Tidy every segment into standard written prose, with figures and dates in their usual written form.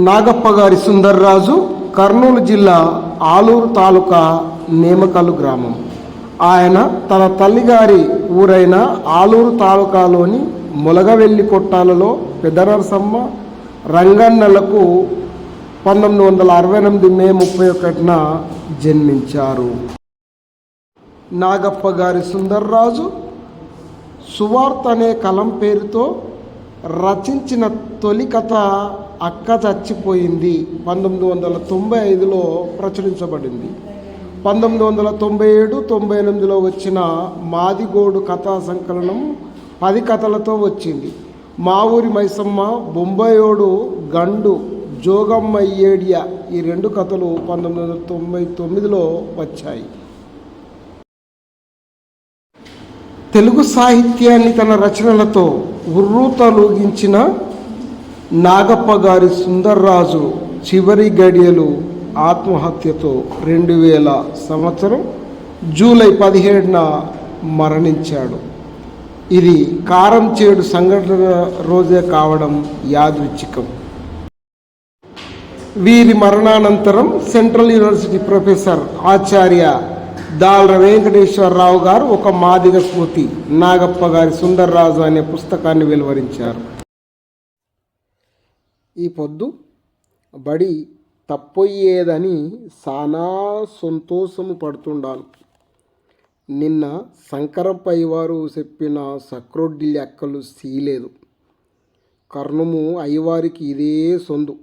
నాగప్ప గారి సుందర్రాజు కర్నూలు జిల్లా ఆలూరు తాలూకా నేమకల్లు గ్రామం. ఆయన తన తల్లిగారి ఊరైన ఆలూరు తాలూకాలోని మొలగవెల్లి కొట్టాలలో పెదనరసమ్మ రంగన్నలకు 1968 మే 31న జన్మించారు. నాగప్ప గారి సుందర్రాజు సువార్త అనే కలం పేరుతో రచించిన తొలి కథ అక్క చచ్చిపోయింది 1995లో ప్రచురించబడింది. 1997-98లో వచ్చిన మాదిగోడు కథా సంకలనం 10 కథలతో వచ్చింది. మా ఊరి మైసమ్మ, బొంబాయోడు గండు, జోగమ్మ ఏడియా ఈ 2 కథలు 1999లో వచ్చాయి. తెలుగు సాహిత్యాన్ని తన రచనలతో ఉర్రూతలూగించిన నాగప్ప గారి సుందర్రాజు చివరి గడియలు ఆత్మహత్యతో 2000 సంవత్సరం జూలై 17న మరణించాడు. ఇది కారంచేడు సంఘటన రోజే కావడం యాదృచ్ఛికం. వీరి మరణానంతరం సెంట్రల్ యూనివర్సిటీ ప్రొఫెసర్ ఆచార్య దాల్ర వెంకటేశ్వరరావు గారు ఒక మాదిగ స్మృతి నాగప్ప గారి సుందర్రాజు అనే పుస్తకాన్ని వెలువరించారు. ఈ పొద్దు బడి తప్పొయ్యేదని సానా సంతోషము పడుతుండాను. నిన్న శంకరప్పయ్య వారు చెప్పిన సక్రొడ్డి లెక్కలు సీలేదు. కర్ణము అయ్యవారికి ఇదే సొందు.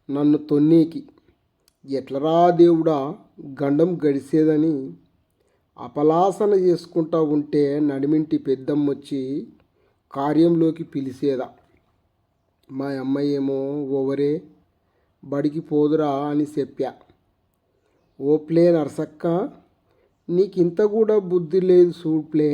నన్ను తొన్నీకి ఎట్లరా దేవుడా గండం గడిసేదని అపలాసన చేసుకుంటా ఉంటే నడిమింటి పెద్దమ్మొచ్చి కార్యంలోకి పిలిచేదా. మా అమ్మాయేమో ఓవరే బడికి పోదురా అని చెప్పా. ఓప్లే నరసక్క, నీకింత కూడా బుద్ధి లేదు చూడ్లే.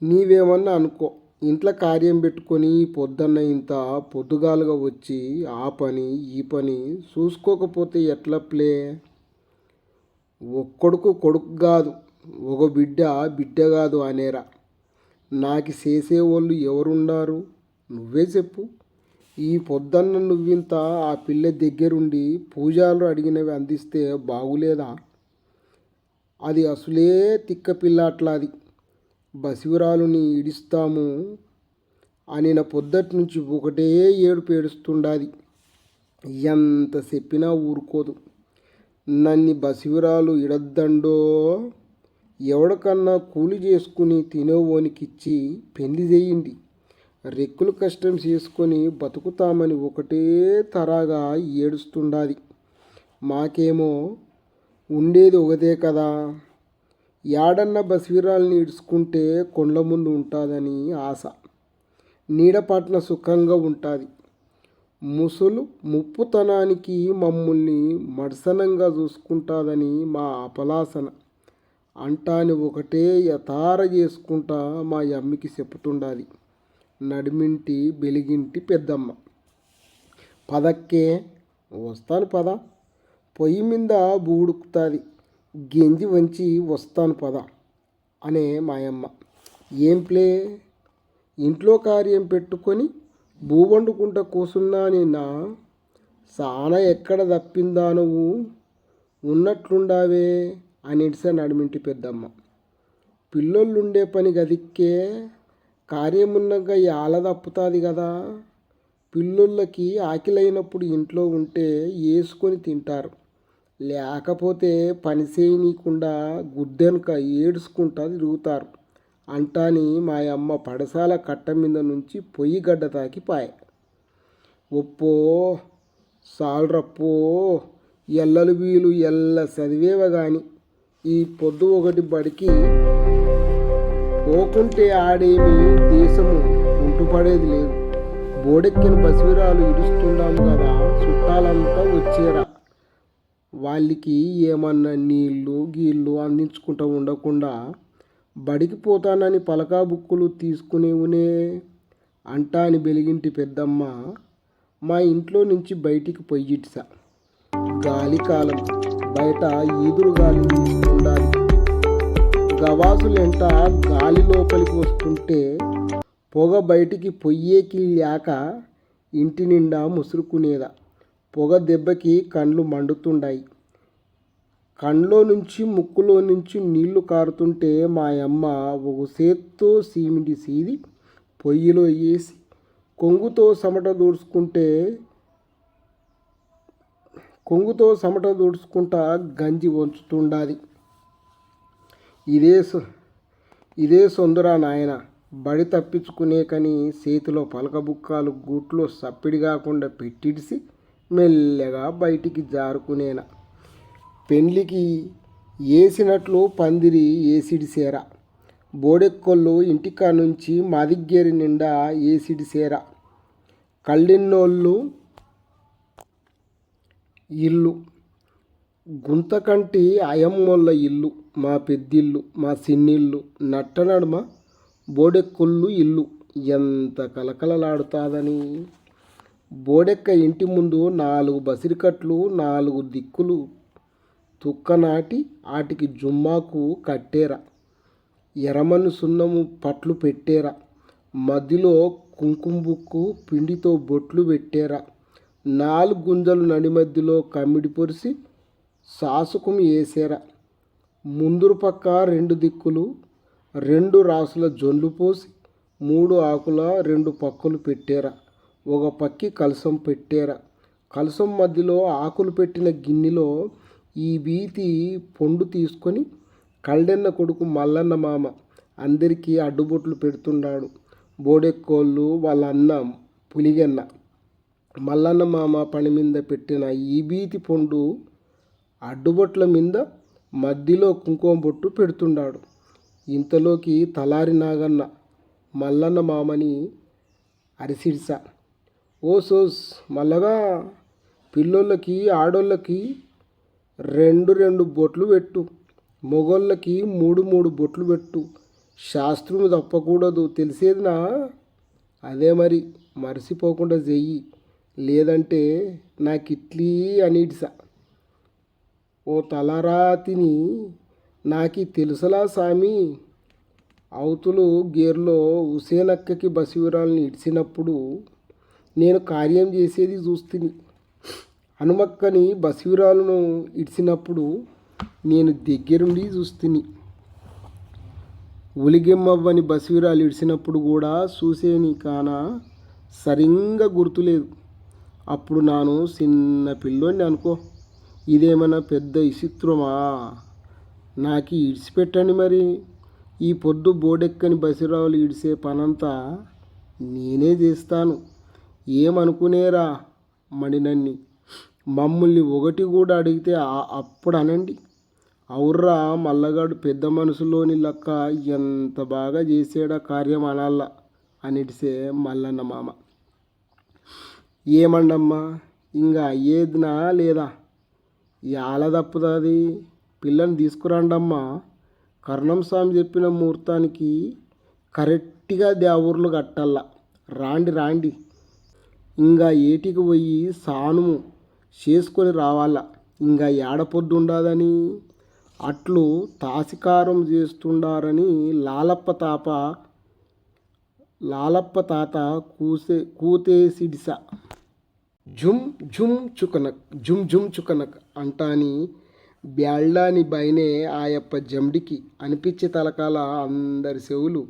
నీవేమన్నా అనుకో, ఇంట్లో కార్యం పెట్టుకొని పొద్దున్న ఇంత పొద్దుగాలుగా వచ్చి ఆ పని ఈ పని చూసుకోకపోతే ఎట్లా ప్లే? ఒక్కడుకు కొడుకు కాదు, ఒక బిడ్డ కాదు అనేరా. నాకు చేసేవాళ్ళు ఎవరున్నారు? నువ్వే చెప్పు. ఈ పొద్దున్న నువ్వింత ఆ పిల్ల దగ్గరుండి పూజలు అడిగినవి అందిస్తే బాగులేదా? అది అసలే తిక్క పిల్ల అట్లాది. బసివరాలుని ఇడిస్తాము అని నా పొద్దటి నుంచి ఒకటే ఏడుపు ఏడుస్తుండాది. ఎంత చెప్పినా ఊరుకోదు. నన్ను బసివరాలు ఇడద్దండో, ఎవడికన్నా కూలి చేసుకుని తినేవోనికిచ్చి పెళ్లి చేయండి, రెక్కులు కష్టం చేసుకొని బతుకుతామని ఒకటే తరాగా ఏడుస్తుండాది. మాకేమో ఉండేది ఒకదే కదా. యాడన్న బసివిరాల్ని ఇడుచుకుంటే కొండ్ల ముందు ఉంటుందని ఆశ. నీడపాట్న సుఖంగా ఉంటుంది. ముసలు ముప్పుతనానికి మమ్మల్ని మడ్సనంగా చూసుకుంటుందని మా అపలాసన అంటాని ఒకటే యతార చేసుకుంటా మా అమ్మికి చెప్పుతుండాది. నడిమింటి బెలిగింటి పెద్దమ్మ. పదక్కే వస్తాను పద, పొయ్యి మీద బూడుకుతుంది, గెంజి వంచి వస్తాను పద అనే మాయమ్మ. ఏం ప్లే, ఇంట్లో కార్యం పెట్టుకొని వండుకుంటా కూసున్నా నిన్న సానా ఎక్కడ తప్పిందా నువ్వు ఉన్నట్లుండావే అని నడిమింటి పెద్దమ్మ. పిల్లలుండే పని గదిక్కే కార్యమున్నగా యాల తప్పుతుంది కదా. పిల్లోళ్ళకి ఆకలైనప్పుడు ఇంట్లో ఉంటే వేసుకొని తింటారు, లేకపోతే పని చేయనీయకుండా గుద్దెనక ఏడుచుకుంటా తిరుగుతారు అంటాని మా అమ్మ పడసాల కట్ట మీద నుంచి పొయ్యి గడ్డ తాకిపాయే. ఒప్పో సాల్రప్పో, ఎల్లలు వీలు ఎల్ల చదివేవ గాని ఈ పొద్దు ఒకటి బడికి పోకుంటే ఆడేమి దేశము ఉంటుపడేది లేదు. బోడెక్కిన బసివిరాలు ఇడుస్తున్నాము కదా, చుట్టాలంతా వచ్చేరా. వాళ్ళకి ఏమన్నా నీళ్ళు గీళ్ళు అందించుకుంటూ ఉండకుండా బడికి పోతానని పలకా బుక్కులు తీసుకునేవునే అంటాని బెలిగింటి పెద్దమ్మ మా ఇంట్లో నుంచి బయటికి పొయ్యిట్సా. గాలి కాలం బయట ఈదురు గాలి ఉండాలి. గవాసులెంట గాలి లోపలికి వస్తుంటే పొగ బయటికి పొయ్యేకి లేక ఇంటి నిండా ముసురుకునేదా. పొగ దెబ్బకి కండ్లు మండుతుండాయి. కండ్లో నుంచి ముక్కులో నుంచి నీళ్లు కారుతుంటే మా అమ్మ ఒక చేత్తో సీమిడి సీది పొయ్యిలో వేసి కొంగుతో సమట దూడ్చుకుంటా గంజి వంచుతుండాది. ఇదే సొందురా నాయన, బడి తప్పించుకునే కని చేతిలో పలకబుక్కాలు గూట్లో సప్పిడి కాకుండా పెట్టిడిసి మెల్లగా బయటికి జారుకునేనా. పెండ్లికి ఏసినట్లు పందిరి ఏసిడిసేర. బోడెక్కొళ్ళు ఇంటికా నుంచి మాదిగ్గేరి నిండా ఏసిడిసేర. కళ్ళిన్నోళ్ళు ఇల్లు, గుంతకంటి అయమ్మోళ్ళ ఇల్లు, మా పెద్దిల్లు, మా సిన్నిల్లు, నట్టనడుమ బోడెక్కొళ్ళు ఇల్లు ఎంత కలకలలాడుతాదని. బోడెక్క ఇంటి ముందు 4 బసిరికట్లు, 4 దిక్కులు తుక్కనాటి ఆటికి జుమ్మాకు కట్టేరా. ఎర్రమన్ను సున్నము పట్లు పెట్టేరా. మధ్యలో కుంకుమ పిండితో బొట్లు పెట్టేరా. 4 గుంజలు నడి మధ్యలో కమ్మిడి పొరిసి సాసుకుం వేసేరా. ముందురు పక్క 2 దిక్కులు 2 రాసుల జొన్లు పోసి 3 ఆకుల 2 పక్కలు పెట్టేరా. ఒక పక్కి కలసం పెట్టేరా. కలసం మధ్యలో ఆకులు పెట్టిన గిన్నెలో ఈ బీతి పొండు తీసుకొని కళ్ళెన్న కొడుకు మల్లన్న మామ అందరికీ అడ్డుబొట్లు పెడుతున్నాడు. బోడెక్కోళ్ళు వాళ్ళ అన్న పులిగన్న మల్లన్న మామ పని మీద పెట్టిన ఈ బీతి పొండు అడ్డుబొట్ల మీద మధ్యలో కుంకుమ బొట్టు పెడుతున్నాడు. ఇంతలోకి తలారి నాగన్న మల్లన్న మామని అరిసిడిసా. ఓ సోస్ మల్లగా, పిల్లోళ్ళకి ఆడోళ్ళకి 2 బొట్లు పెట్టు, మొగోళ్ళకి 3 బొట్లు పెట్టు. శాస్త్రము తప్పకూడదు తెలిసేదినా. అదే మరి మర్చిపోకుండా చెయ్యి, లేదంటే నాకిట్లీ అనిడిసా. ఓ తలరాతిని నాకి తెలుసలా సామి. అవతులు గేర్లో హుసేనక్కకి బసివిరాల్ని ఇడిచినప్పుడు నేను కార్యం చేసేది చూస్తుని. హనుమక్కని బసివిరాలను ఇడిచినప్పుడు నేను దగ్గరుండి చూస్తుని. ఉలిగెమ్మవ్వని బసివిరాలు ఇడిచినప్పుడు కూడా చూసేని కాన సరిగ్గా గుర్తులేదు. అప్పుడు నాను చిన్న పిల్లోని అనుకో. ఇదేమన్నా పెద్ద విచిత్రమా? నాకు ఇడిచిపెట్టండి మరి. ఈ పొద్దు బోడెక్కని బసిరాలు ఇడిసే పనంతా నేనే చేస్తాను. ఏమనుకునేరా మడినన్ని. మమ్మల్ని ఒకటి కూడా అడిగితే అప్పుడు అనండి. అవుర్రా మల్లగాడు పెద్ద మనసులోని లెక్క ఎంత బాగా చేసాడా కార్యం అనాల అనిడిసే మల్లన్న మామ. ఏమండమ్మా, ఇంకా అయ్యేదినా లేదా? యాల తప్పుతుంది. పిల్లని తీసుకురండమ్మా. కర్ణం స్వామి చెప్పిన ముహూర్తానికి కరెక్ట్గా దేవుర్లు కట్టల్లా. రాండి. ఇంకా ఏటికి పోయి సానుము చేసుకొని రావాలా. ఇంకా ఏడపొద్దు ఉండదని అట్లు తాసికారం చేస్తుండారని లాలప్ప తాత కూతేసిడిసా. జుమ్ జుమ్ చుకనక్ అంటాని బ్యాళ్ళాని బైనే ఆయప్ప జమ్డికి అనిపించే తలకాల అందరి చెవులు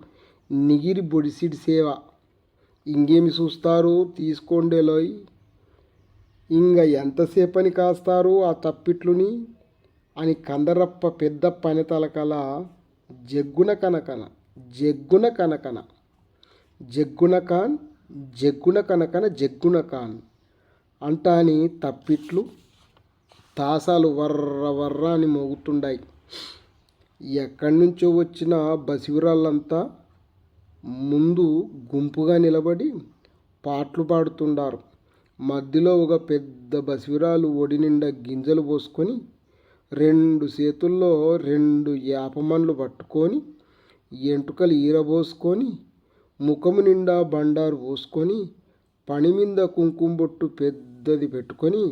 నిగిరి బొడిసిడిసేవా. ఇంకేమి చూస్తారు, తీసుకోండేలోయ్. ఇంకా ఎంతసేపని కాస్తారు ఆ తప్పిట్లుని అని కందరప్ప పెద్ద పని తలకల జగ్గున ఖాన్ అంటాని తప్పిట్లు తాసాలు వర్ర అని మోగుతుండాయి. ఎక్కడి నుంచో వచ్చిన బసివిరాళ్ళంతా ముందు గుంపుగా నిలబడి పాటలు పాడుతుండారు. మధ్యలో ఒక పెద్ద బసివిరాలు ఒడి నిండా గింజలు పోసుకొని 2 చేతుల్లో 2 యాపమన్లు పట్టుకొని ఎంటుకలు ఈరబోసుకొని ముఖము నిండా బండారు పోసుకొని పని మీద కుంకుమ బొట్టు పెద్దది పెట్టుకొని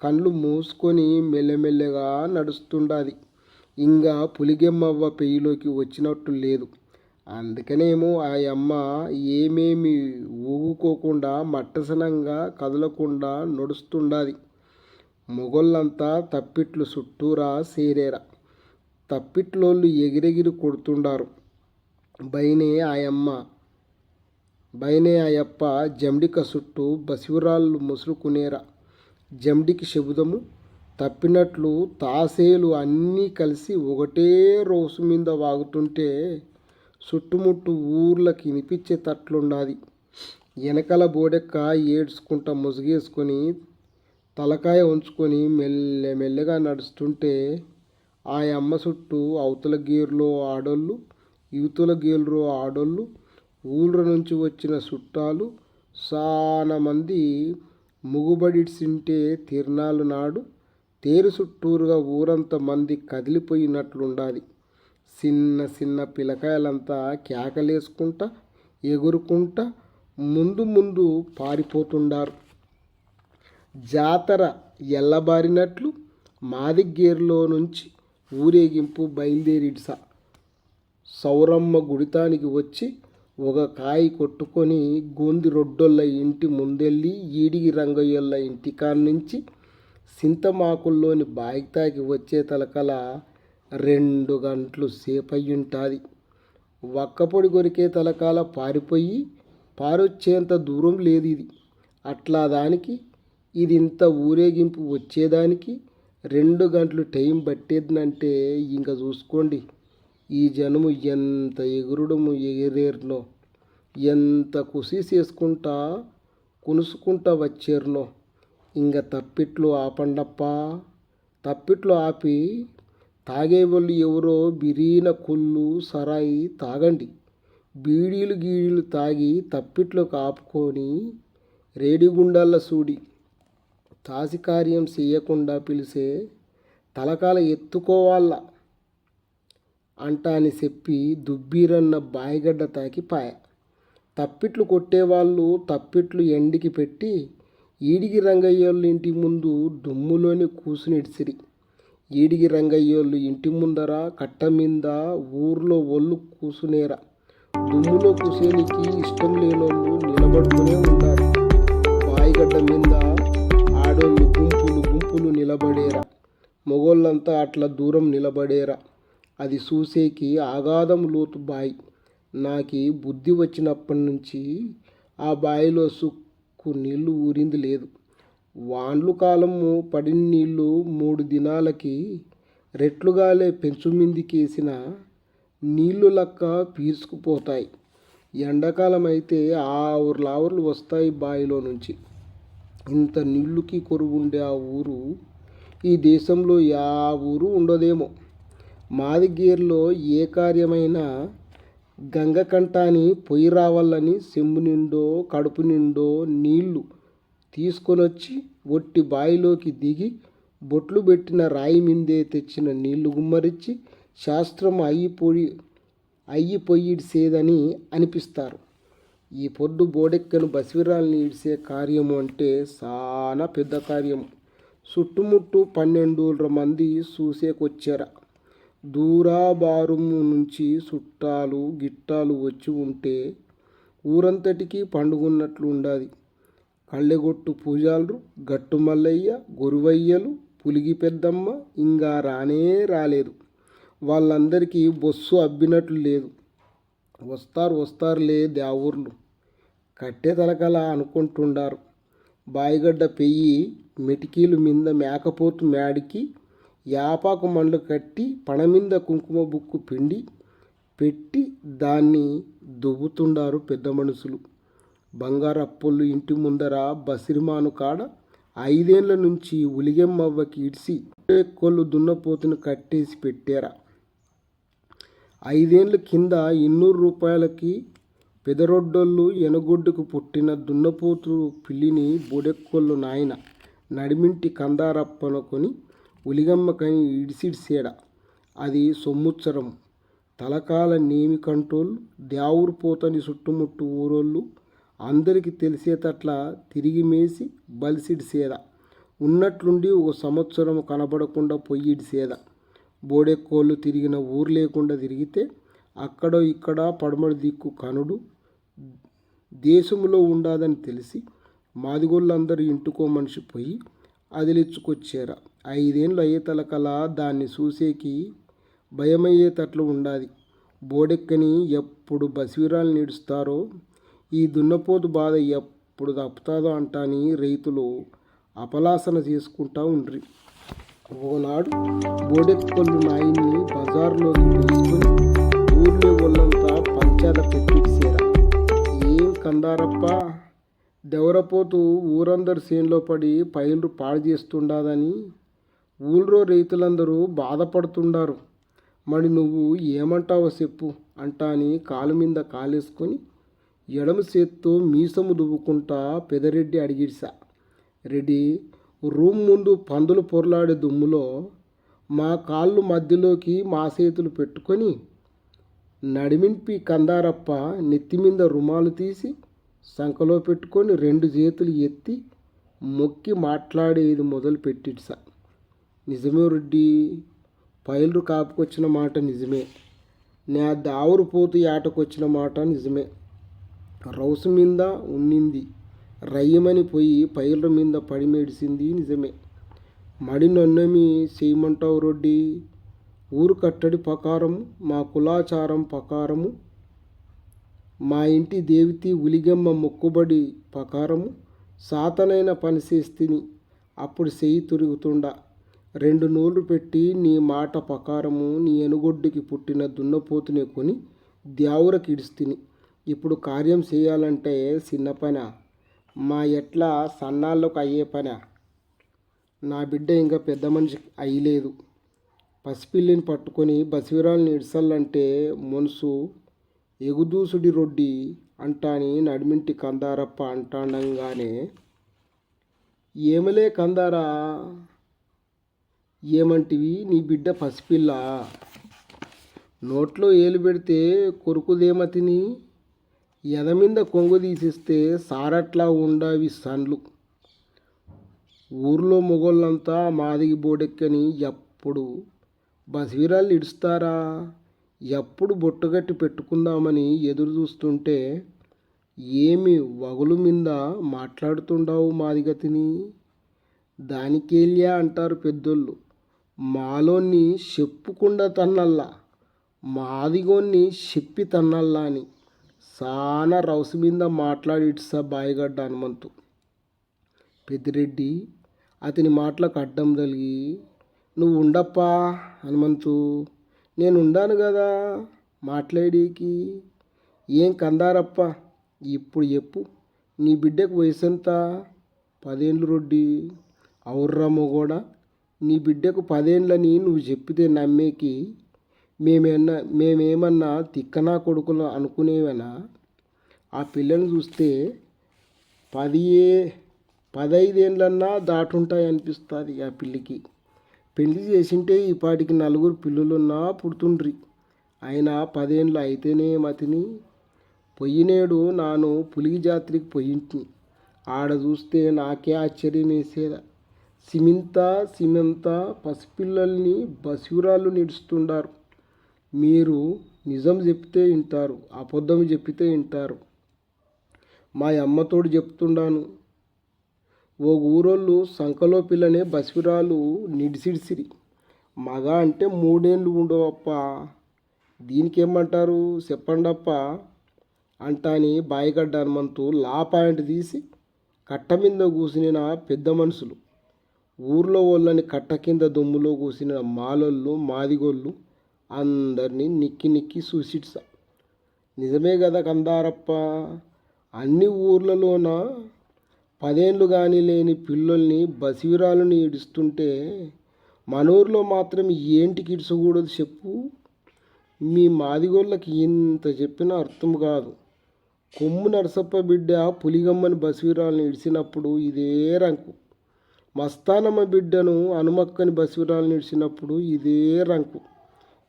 కళ్ళు మూసుకొని మెల్లమెల్లగా నడుస్తుండాది. ఇంకా పులిగెమ్మవ్వ పెయ్యిలోకి వచ్చినట్టు లేదు. అందుకనేమో ఆ అమ్మ ఏమేమి ఊగుకోకుండా మట్టసనంగా కదలకుండా నడుస్తుండాది. మొగోళ్ళంతా తప్పిట్లు చుట్టూరా సేరేరా. తప్పిట్లోళ్ళు ఎగిరెగిరి కొడుతుండారు. బైనే ఆయప్ప జమ్డిక చుట్టూ బసివరాళ్ళు ముసురుకునేరా. జమ్డికి శబుదము తప్పినట్లు తాసేలు అన్నీ కలిసి ఒకటే రోసు మీద వాగుతుంటే చుట్టుముట్టు ఊర్లకి వినిపించేటట్లుండాది. వెనకల బోడెక్క ఏడ్చుకుంటా ముసుగేసుకొని తలకాయ ఉంచుకొని మెల్లగా నడుస్తుంటే ఆ అమ్మ చుట్టూ అవతల గేరులో ఆడోళ్ళు, యువతల గేరులో ఆడోళ్ళు, ఊళ్ళ నుంచి వచ్చిన చుట్టాలు చాలా మంది ముగుబడిసింటే తిరునాళ్ళు నాడు తేరు చుట్టూరుగా ఊరంతా మంది కదిలిపోయినట్లుండాది. చిన్న చిన్న పిల్లకాయలంతా కేకలేసుకుంటా ఎగురుకుంటా ముందు పారిపోతుండారు. జాతర ఎల్లబారినట్లు మాదిగేరులో నుంచి ఊరేగింపు బయలుదేరిడ్సా. సౌరమ్మ గుడితానికి వచ్చి ఒక కాయ కొట్టుకొని గోంది రొడ్డోళ్ళ ఇంటి ముందెళ్ళి ఈడిగి రంగయ్యోళ్ళ ఇంటికాన్నించి సింతమాకుల్లోని బాయితాకి వచ్చే తలకల 2 గంటలు సేపయ్యుంటాది. వక్కపొడి కొరికే తలకాల పారొచ్చేంత దూరం లేదు ఇది. అట్లా దానికి ఇది ఇంత ఊరేగింపు వచ్చేదానికి 2 గంటలు టైం పట్టేదంటే ఇంక చూసుకోండి ఈ జనము ఎంత ఎగురుడము ఎగిరేరునో, ఎంత కుసి చేసుకుంటా కునుసుకుంటా వచ్చేరునో. ఇంక తప్పిట్లు ఆపండప్పా. తప్పిట్లు ఆపి తాగేవాళ్ళు ఎవరో బిరీన కుళ్ళు సరాయి తాగండి. బీడీలు తాగి తప్పిట్లోకి ఆపుకొని రేడిగుండాల సూడి తాసి కార్యం చెయ్యకుండా పిలిచే తలకాల ఎత్తుకోవాల అంటాని చెప్పి దుబ్బీరన్న బాయిగడ్డ తాకి పాయ. తప్పిట్లు కొట్టేవాళ్ళు తప్పిట్లు ఎండికి పెట్టి ఈడిగి రంగయ్యోళ్ళ ఇంటి ముందు దుమ్ములోని కూసునిడిసిరి. ఈడిగి రంగయ్యోళ్ళు ఇంటి ముందర కట్ట మీద ఊర్లో ఒళ్ళు కూసునేరా. దుమ్ములో కూసేనికి ఇష్టం లేనోళ్ళు నిలబడుతూనే ఉంటారు. బాయిగడ్డ మీద ఆడోళ్ళు గుంపులు నిలబడేరా. మొగోళ్ళంతా అట్లా దూరం నిలబడేరా. అది చూసేకి ఆగాధం లోతు బాయి. నాకు బుద్ధి వచ్చినప్పటి నుంచి ఆ బాయిలో సుక్కు నీళ్లు ఊరింది లేదు. వాండ్లు కాలము పడిన నీళ్లు 3 దినాలకి రెట్లుగాలే పెంచుమిందికేసిన నీళ్లు లెక్క పీల్చుకుపోతాయి. ఎండాకాలం అయితే ఆవుర్లు వస్తాయి బాయిలో నుంచి. ఇంత నీళ్ళుకి కొరువుండే ఆ ఊరు ఈ దేశంలో యా ఊరు ఉండదేమో. మాదిగేరులో ఏ కార్యమైనా గంగ కంటాని పొయ్యి రావాలని చెంబు నిండో కడుపు నిండో నీళ్లు తీసుకొనొచ్చి ఒట్టి బాయిలోకి దిగి బొట్లు పెట్టిన రాయి మిందే తెచ్చిన నీళ్లు గుమ్మరించి శాస్త్రం పొయ్యిడ్సేదని అనిపిస్తారు. ఈ పొద్దు బోడెక్కను బసివిరాల్ని ఇడ్సే కార్యము అంటే చాలా పెద్ద కార్యము. చుట్టుముట్టు 12 మంది చూసేకొచ్చారా. దూరాబారుము నుంచి చుట్టాలు గిట్టాలు వచ్చి ఉంటే ఊరంతటికి పండుగన్నట్లు ఉండాది. కళ్ళెగొట్టు పూజాలు, గట్టు మల్లయ్య, గొరువయ్యలు, పులిగి పెద్దమ్మ ఇంకా రాలేదు. వాళ్ళందరికీ బొస్సు అబ్బినట్లు లేదు. వస్తారులే దేవూర్లు కట్టే తలకల అనుకుంటుండారు. బాయిగడ్డ పెయ్యి మెటికీలు మీద మేకపోతు మేడికి యాపాకు మండ్లు కట్టి పణమింద కుంకుమ బుక్కు పిండి పెట్టి దాన్ని దువ్వుతుండారు పెద్ద మనుషులు. బంగారు అప్పొళ్ళు ఇంటి ముందర బసిరిమాను కాడ 5 ఏళ్ల నుంచి ఉలిగెమ్మవ్వకి ఇడిసి కొళ్ళు దున్నపోతును కట్టేసి పెట్టారా. 5 ఏళ్ళ కింద 200 రూపాయలకి పెదరొడ్డోళ్ళు ఎనగొడ్డుకు పుట్టిన దున్నపోతు పిల్లిని బొడెక్కొళ్ళు నాయన నడిమింటి కందారప్పనుకొని ఉలిగమ్మకని ఇడిసిడ్సేడా. అది సొమ్ముత్సరం. తలకాల నేమి కంటోళ్ళు దేవూరు పోతని చుట్టుముట్టు ఊరోళ్ళు అందరికీ తెలిసేటట్లా తిరిగి మేసి బలిసిడిసేదా. ఉన్నట్లుండి 1 సంవత్సరం కనబడకుండా పొయ్యిడిసేదా. బోడెక్కోళ్ళు తిరిగిన ఊరు లేకుండా తిరిగితే అక్కడ ఇక్కడ పడమటి దిక్కు కనుడు దేశంలో ఉండాదని తెలిసి మాదిగోళ్ళందరూ ఇంటికో మనిషి పోయి అదిలిచ్చుకొచ్చారా. 5 ఏళ్ళు అయ్యేతలకలా దాన్ని చూసేకి భయమయ్యేటట్లు ఉండాది. బోడెక్కని ఎప్పుడు బసివిరాలు నీడుస్తారో ఈ దున్నపోతు బాధ ఎప్పుడు తప్పుతాదో అంటాని రైతులు అపలాసన చేసుకుంటా ఉండ్రి. ఒకనాడు బోడెక్కళ్ళు నాయన్ని బజార్లోకి పిలుచుకొని ఊర్లో వాళ్ళంతా పంచాల పెట్టిసేరా. ఏం కందారప్ప, దెవరపోతూ ఊరందరు చేనులో పడి పైర్లు పాడు చేస్తుండాదని ఊళ్ళో రైతులందరూ బాధపడుతుండారు. మరి నువ్వు ఏమంటావో చెప్పు అంటాని కాలు మీద కాలేసుకొని ఎడమ చేత్తో మీసము దువ్వుకుంటా పెదరెడ్డి అడిగిడ్సా. రెడ్డి, రూమ్ ముందు పందులు పొర్లాడే దుమ్ములో మా కాళ్ళు మధ్యలోకి మా చేతులు పెట్టుకొని నడిమింపి కందారప్ప నెత్తిమీద రుమాలు తీసి సంకలో పెట్టుకొని 2 చేతులు ఎత్తి మొక్కి మాట్లాడేది మొదలు పెట్టిడ్సా. నిజమే రెడ్డి, పైర్లు కాపుకొచ్చిన మాట నిజమే, నా దావురు పోతు ఆటకొచ్చిన మాట నిజమే. రౌసు మీద ఉన్నింది రయ్యమని పోయి పైర్ల మీద పడి మెడిసింది నిజమే. మడి నొన్నమి చేయమంటావు రొడ్డి? ఊరు కట్టడి ప్రకారము, మా కులాచారం ప్రకారము, మా ఇంటి దేవితి ఉలిగమ్మ మొక్కుబడి ప్రకారము సాతనైన పని చేస్తిని. అప్పుడు చెయ్యి తిరుగుతుండా 2 నూళ్ళు పెట్టి నీ మాట ప్రకారము నీ ఎనుగొడ్డుకి పుట్టిన దున్నపోతునే కొని దేవురకి ఇడిస్తిని. ఇప్పుడు కార్యం చేయాలంటే చిన్న పనా, మా ఎట్లా సన్నాళ్ళకు అయ్యే పనా? నా బిడ్డ ఇంకా పెద్ద మనిషి అయ్యలేదు. పసిపిల్లిని పట్టుకొని బసివిరాల్ని ఇడ్సల్లంటే మనసు ఎగుదూసుడి రొడ్డి అంటాని నడిమింటి కందారప్ప అంటాండంగానే, ఏమలే కందారా, ఏమంటివి? నీ బిడ్డ పసిపిల్ల నోట్లో ఏలు పెడితే కొరుకుదేమతిని, ఎదమింద కొంగు తీసిస్తే సారట్లా ఉండవి సండ్లు. ఊర్లో మొగోళ్ళంతా మాదిగి బోడెక్కని ఎప్పుడు బసివిరాలు ఇడుస్తారా, ఎప్పుడు బొట్టుగట్టి పెట్టుకుందామని ఎదురు చూస్తుంటే ఏమి వగులు మీద మాట్లాడుతుండావు మాదిగతిని? దానికేల్యా అంటారు పెద్దోళ్ళు. మాలోన్ని చెప్పుకుండా తన్నల్లా, మాదిగోన్ని చెప్పి తన్నల్లా అని సానా రౌసు మీద మాట్లాడిడ్సా బాయిగడ్డ హనుమంతు. పెద్దిరెడ్డి అతని మాటలకు అడ్డం తగిలి, నువ్వు ఉండప్పా హనుమంతు, నేను ఉండాను కదా మాట్లాడేకి. ఏం కందారప్ప, ఇప్పుడు చెప్పు, నీ బిడ్డకు వయసు ఎంత? 10 ఏళ్ళు రొడ్డి. అవుర్రా మొగోడా, నీ బిడ్డకు 10 ఏళ్ళని నువ్వు చెప్పితే నమ్మేకి మేమేమన్నా తిక్కనా కొడుకులు అనుకునేవనా? ఆ పిల్లని చూస్తే 15 ఏళ్ళన్నా దాటుంటాయి అనిపిస్తుంది ఆ పిల్లికి. పెళ్లి చేసింటే ఈ పాటికి 4 పిల్లులున్నా పుడుతుండ్రి. అయినా 10 ఏళ్ళు అయితేనే మతిని. పొయ్యినేడు నాను పులిగి జాత్రికి పోయింటి. ఆడ చూస్తే నాకే ఆశ్చర్యం వేసేదా. సిమెంత పసిపిల్లల్ని బసివిరాళ్ళు నిడుస్తుండారు. మీరు నిజం చెప్తే వింటారు, అబద్ధం చెప్పితే వింటారు. మా అమ్మతోడు చెప్తుండాను, ఓ ఊరోళ్ళు సంకలో పిల్లనే బసివిరాలు నిడిసిడిసిరి. మగ అంటే 3 ఏళ్ళు ఉండవప్ప, దీనికేమంటారు చెప్పండప్ప అంటాని బాయిగడ్డ హనుమంతు లా పాయింట్ తీసి కట్ట మీద కూసిన పెద్ద మనుషులు, ఊర్లో వాళ్ళని కట్ట కింద దుమ్ములో కూసిన మాలోళ్ళు మాదిగోళ్ళు అందరినీ నిక్కి నిక్కి చూసిడ్సా. నిజమే కదా కందారప్ప, అన్ని ఊర్లలోన 10 ఏళ్ళు కానీ లేని పిల్లల్ని బసివిరాలని ఇడుస్తుంటే మన ఊర్లో మాత్రం ఏంటికి ఇడ్చకూడదు చెప్పు? మీ మాదిగోళ్ళకి ఇంత చెప్పినా అర్థం కాదు. కొమ్ము నరసప్ప బిడ్డ పులిగమ్మని బసివిరాలని ఇడిచినప్పుడు ఇదే రంకు, మస్తానమ్మ బిడ్డను హనుమక్కని బసివిరాలని ఇడిచినప్పుడు ఇదే రంకు.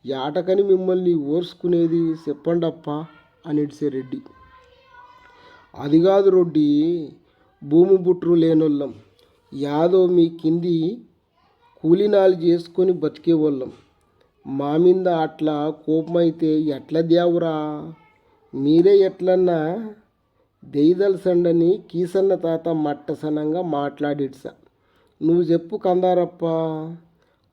యాటకని మిమ్మల్ని ఓర్చుకునేది చెప్పండప్ప అని ఇడిసే రెడ్డి. అది కాదు రొడ్డి, భూమి బుట్రు లేనోళ్ళం, యాదో మీ కింది కూలినాలు చేసుకొని బతికేవాళ్ళం. మా మీద అట్లా కోపమైతే ఎట్లా దేవురా? మీరే ఎట్లన్నా దెయ్యదలసండని కీసన్న తాత మట్టసనంగా మాట్లాడిడ్స. నువ్వు చెప్పు కందారప్ప,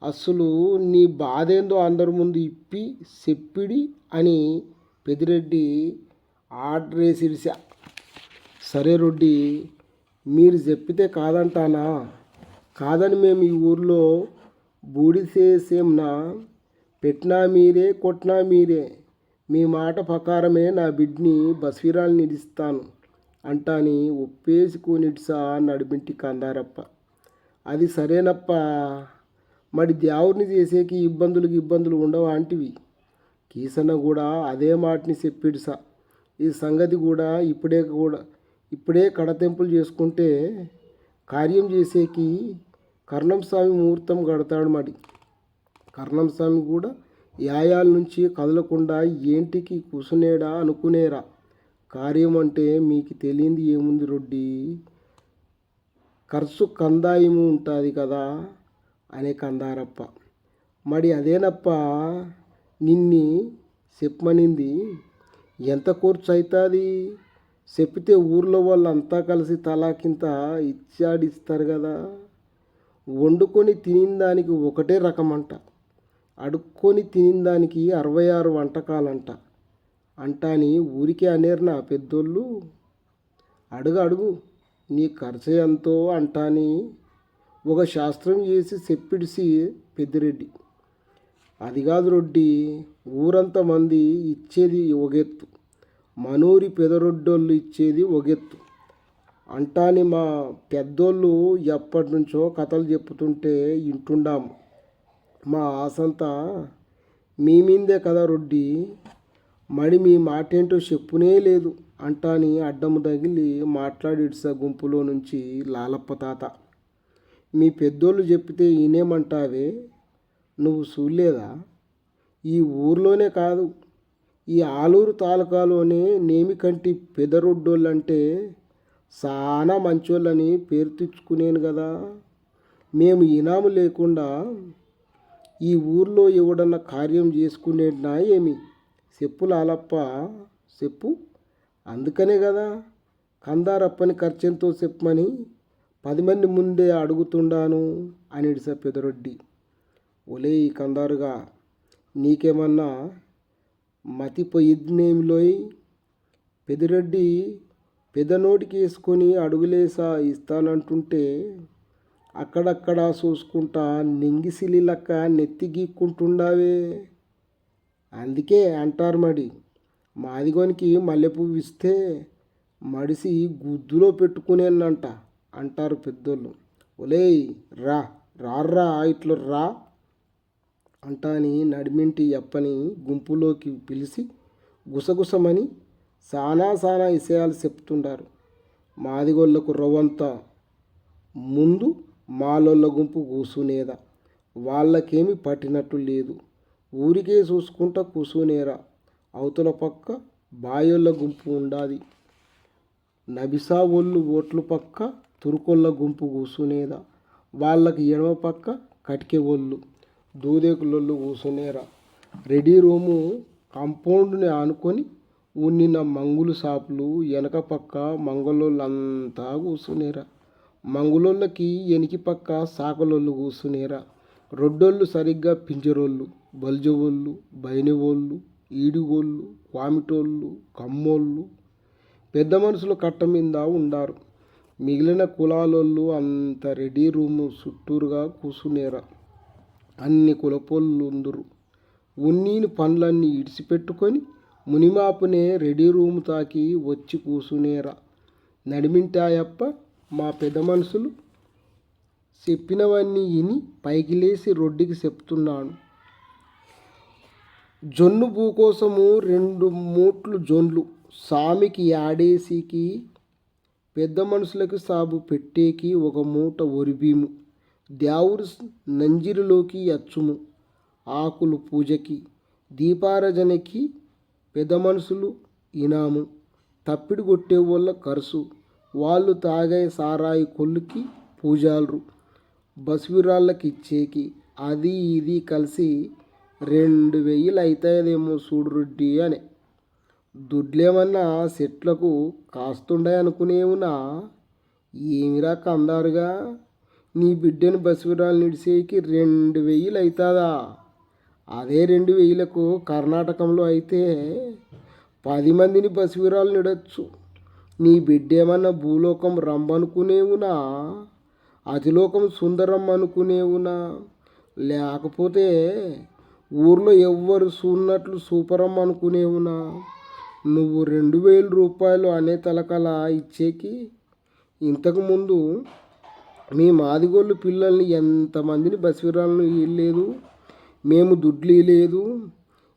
అసలు నీ బాధేందో అందరి ముందు ఇప్పి చెప్పిడి అని పెదిరెడ్డి ఆర్డర్ వేసిడిసా. సరే రొడ్డి, మీరు చెప్పితే కాదంటానా? కాదని మేము ఈ ఊర్లో బూడిసేసేంనా? పెట్టినా మీరే, కొట్టినా మీరే. మీ మాట ప్రకారమే నా బిడ్ని బస్వీరాల్ని ఇడిస్తాను అంటాని ఒప్పేసుకునిడ్సా నడిమింటి కందారప్ప. అది సరేనప్ప, మరి దేవుడిని చేసేకి ఇబ్బందులు ఉండవా అంటివి? కీసన్న కూడా అదే మాటని చెప్పిడ్సా. ఈ సంగతి కూడా ఇప్పుడే కడతెంపులు చేసుకుంటే కార్యం చేసేకి కర్ణంస్వామి ముహూర్తం కడతాడు. మరి కర్ణంస్వామి కూడా యాయాల నుంచి కదలకుండా ఏంటికి కూసునేడా అనుకునేరా. కార్యం అంటే మీకు తెలియంది ఏముంది రొడ్డి, ఖర్చు కందాయము ఉంటుంది కదా అనే కందారప్ప. మరి అదేనప్ప నిన్ని చెప్పమనింది. ఎంత ఖర్చు అవుతుంది చెప్పితే ఊర్లో వాళ్ళంతా కలిసి తలాకింత ఇచ్చాడిస్తారు కదా. వండుకొని తినిందానికి ఒకటే రకమంట, అడుక్కొని తినిందానికి 66 వంటకాలంట అంటాని ఊరికే అనేరు నా పెద్దోళ్ళు. అడుగు నీ ఖర్చు ఎంతో అంటాని ఒక శాస్త్రం చేసి చెప్పిడిసి పెద్దిరెడ్డి. అది కాదు రొడ్డి, ఊరంతా మంది ఇచ్చేది ఒగెత్తు, మనూరి పెదరొడ్డోళ్ళు ఇచ్చేది ఒగెత్తు అంటాని మా పెద్దోళ్ళు ఎప్పటి నుంచో కథలు చెప్పుతుంటే వింటుండాము. మా ఆశంతా మీ మీందే కదా రొడ్డి, మరి మీ మాటేంటో చెప్పునే లేదు అంటాని అడ్డము తగిలి మాట్లాడిడ్స గుంపులో నుంచి లాలప్ప తాత. మీ పెద్దోళ్ళు చెప్పితే ఈనేమంటావే? నువ్వు చూడలేదా? ఈ ఊర్లోనే కాదు, ఈ ఆలూరు తాలూకాలోనే నేమికంటి పెదరొడ్డోళ్ళంటే చాలా మంచోళ్ళని పేరు తెచ్చుకునేను కదా. మేము ఇనాము లేకుండా ఈ ఊర్లో ఎవడన్నా కార్యం చేసుకునేనా ఏమి? చెప్పు లాలప్ప చెప్పు. అందుకనే కదా కందారప్పని ఖర్చెంతో చెప్పమని 10 మంది ముందే అడుగుతుండాను అనిడిస పెదరొడ్డి. ఒలేయ్ కందారుగా, నీకేమన్నా మతిపోయిద్నేమిలోయ్? పెదిరెడ్డి పెదనోటికి వేసుకొని అడుగులేసా ఇస్తానంటుంటే అక్కడక్కడ చూసుకుంటా నింగిసిలి లెక్క నెత్తి గీక్కుంటుండావే. అందుకే అంటారు మరి, మాదిగోనికి మల్లెపువ్వు ఇస్తే మడిసి గుద్దులో పెట్టుకునేనంట అంటారు పెద్దోళ్ళు. ఒలేయ్ రార్రా ఇట్లు రా అంటాని నడిమింటి ఎప్పని గుంపులోకి పిలిచి గుసగుసమని చాలా విషయాలు చెప్తుంటారు. మాదిగోళ్ళకు రవ్వంతా ముందు మాలోళ్ళ గుంపు కూసునేదా, వాళ్ళకేమి పట్టినట్టు లేదు, ఊరికే చూసుకుంటా కూసునేరా. అవతల పక్క బాయోళ్ళ గుంపు ఉండాది, నబిసా ఒళ్ళు ఓట్లు పక్క తురుకొళ్ళ గుంపు కూసునేదా, వాళ్ళకి ఎడమ పక్క కటికే ఒళ్ళు దూదేకులొళ్ళు కూసునేరా. రెడీ రూము కాంపౌండ్ని ఆనుకొని ఉన్నిన మంగులు షాపులు వెనక పక్క మంగళోళ్ళంతా కూసునేరా. మంగులోళ్ళకి ఎనికి పక్క సాకలోళ్ళు కూసునేరా. రొడ్డోళ్ళు సరిగ్గా పింజరోళ్ళు, బల్జోళ్ళు, బైనెవోళ్ళు, ఈడిగోళ్ళు, క్వామిటోళ్ళు, కమ్మోళ్ళు, పెద్ద మనుషులు కట్ట మీద ఉండారు. మిగిలిన కులాలోళ్ళు అంత రెడీ రూము చుట్టూరుగా కూసునేరా. అన్ని కులపోళ్ళుందురు. ఉన్నీని పనులన్నీ ఇడిచిపెట్టుకొని మునిమాపునే రెడీ రూము తాకి వచ్చి కూసునేరా. నడిమింటాయప్ప మా పెద్ద మనుషులు చెప్పినవన్నీ విని పైకి లేచి రొడ్డికి చెప్తున్నాను. జొన్ను భూ కోసము 2 మూట్లు జొన్లు సామికి యాడేసికి, పెద్ద మనుషులకి సాబు పెట్టేకి 1 మూట ఒరిబీము, దేవుడు నంజిరిలోకి అచ్చుము, ఆకులు పూజకి, దీపారాజనకి పెద్ద మనుషులు ఇనాము, తప్పిడి కొట్టే వాళ్ళ ఖర్చు, వాళ్ళు తాగే సారాయి కొల్లుకి పూజాలు, బస్విరాళ్ళకి ఇచ్చేకి, అది ఇది కలిసి 2000 అవుతాయేమో చూడు రొడ్డి అని. దుడ్లేమన్నా చెట్లకు కాస్తుండే అనుకునేవునా? ఏమిరా కందారుగా, నీ బిడ్డను బస్సురాలు నిడిసేకి 2000 అవుతుందా? అదే 2000కు కర్ణాటకంలో అయితే 10 మందిని బస్సురాలు నిడొచ్చు. నీ బిడ్డ ఏమన్నా భూలోకం రమ్మనుకునేవునా? అతిలోకం సుందరం అనుకునేవునా? లేకపోతే ఊర్లో ఎవ్వరు చూన్నట్లు సూపరమ్మ అనుకునేవునా? నువ్వు 2000 అనే తలకలా ఇచ్చేకి ఇంతకుముందు మీ మాదిగోళ్ళు పిల్లల్ని ఎంతమందిని బస్సురాలను ఇవ్వలేదు, మేము దుడ్లు లేదు,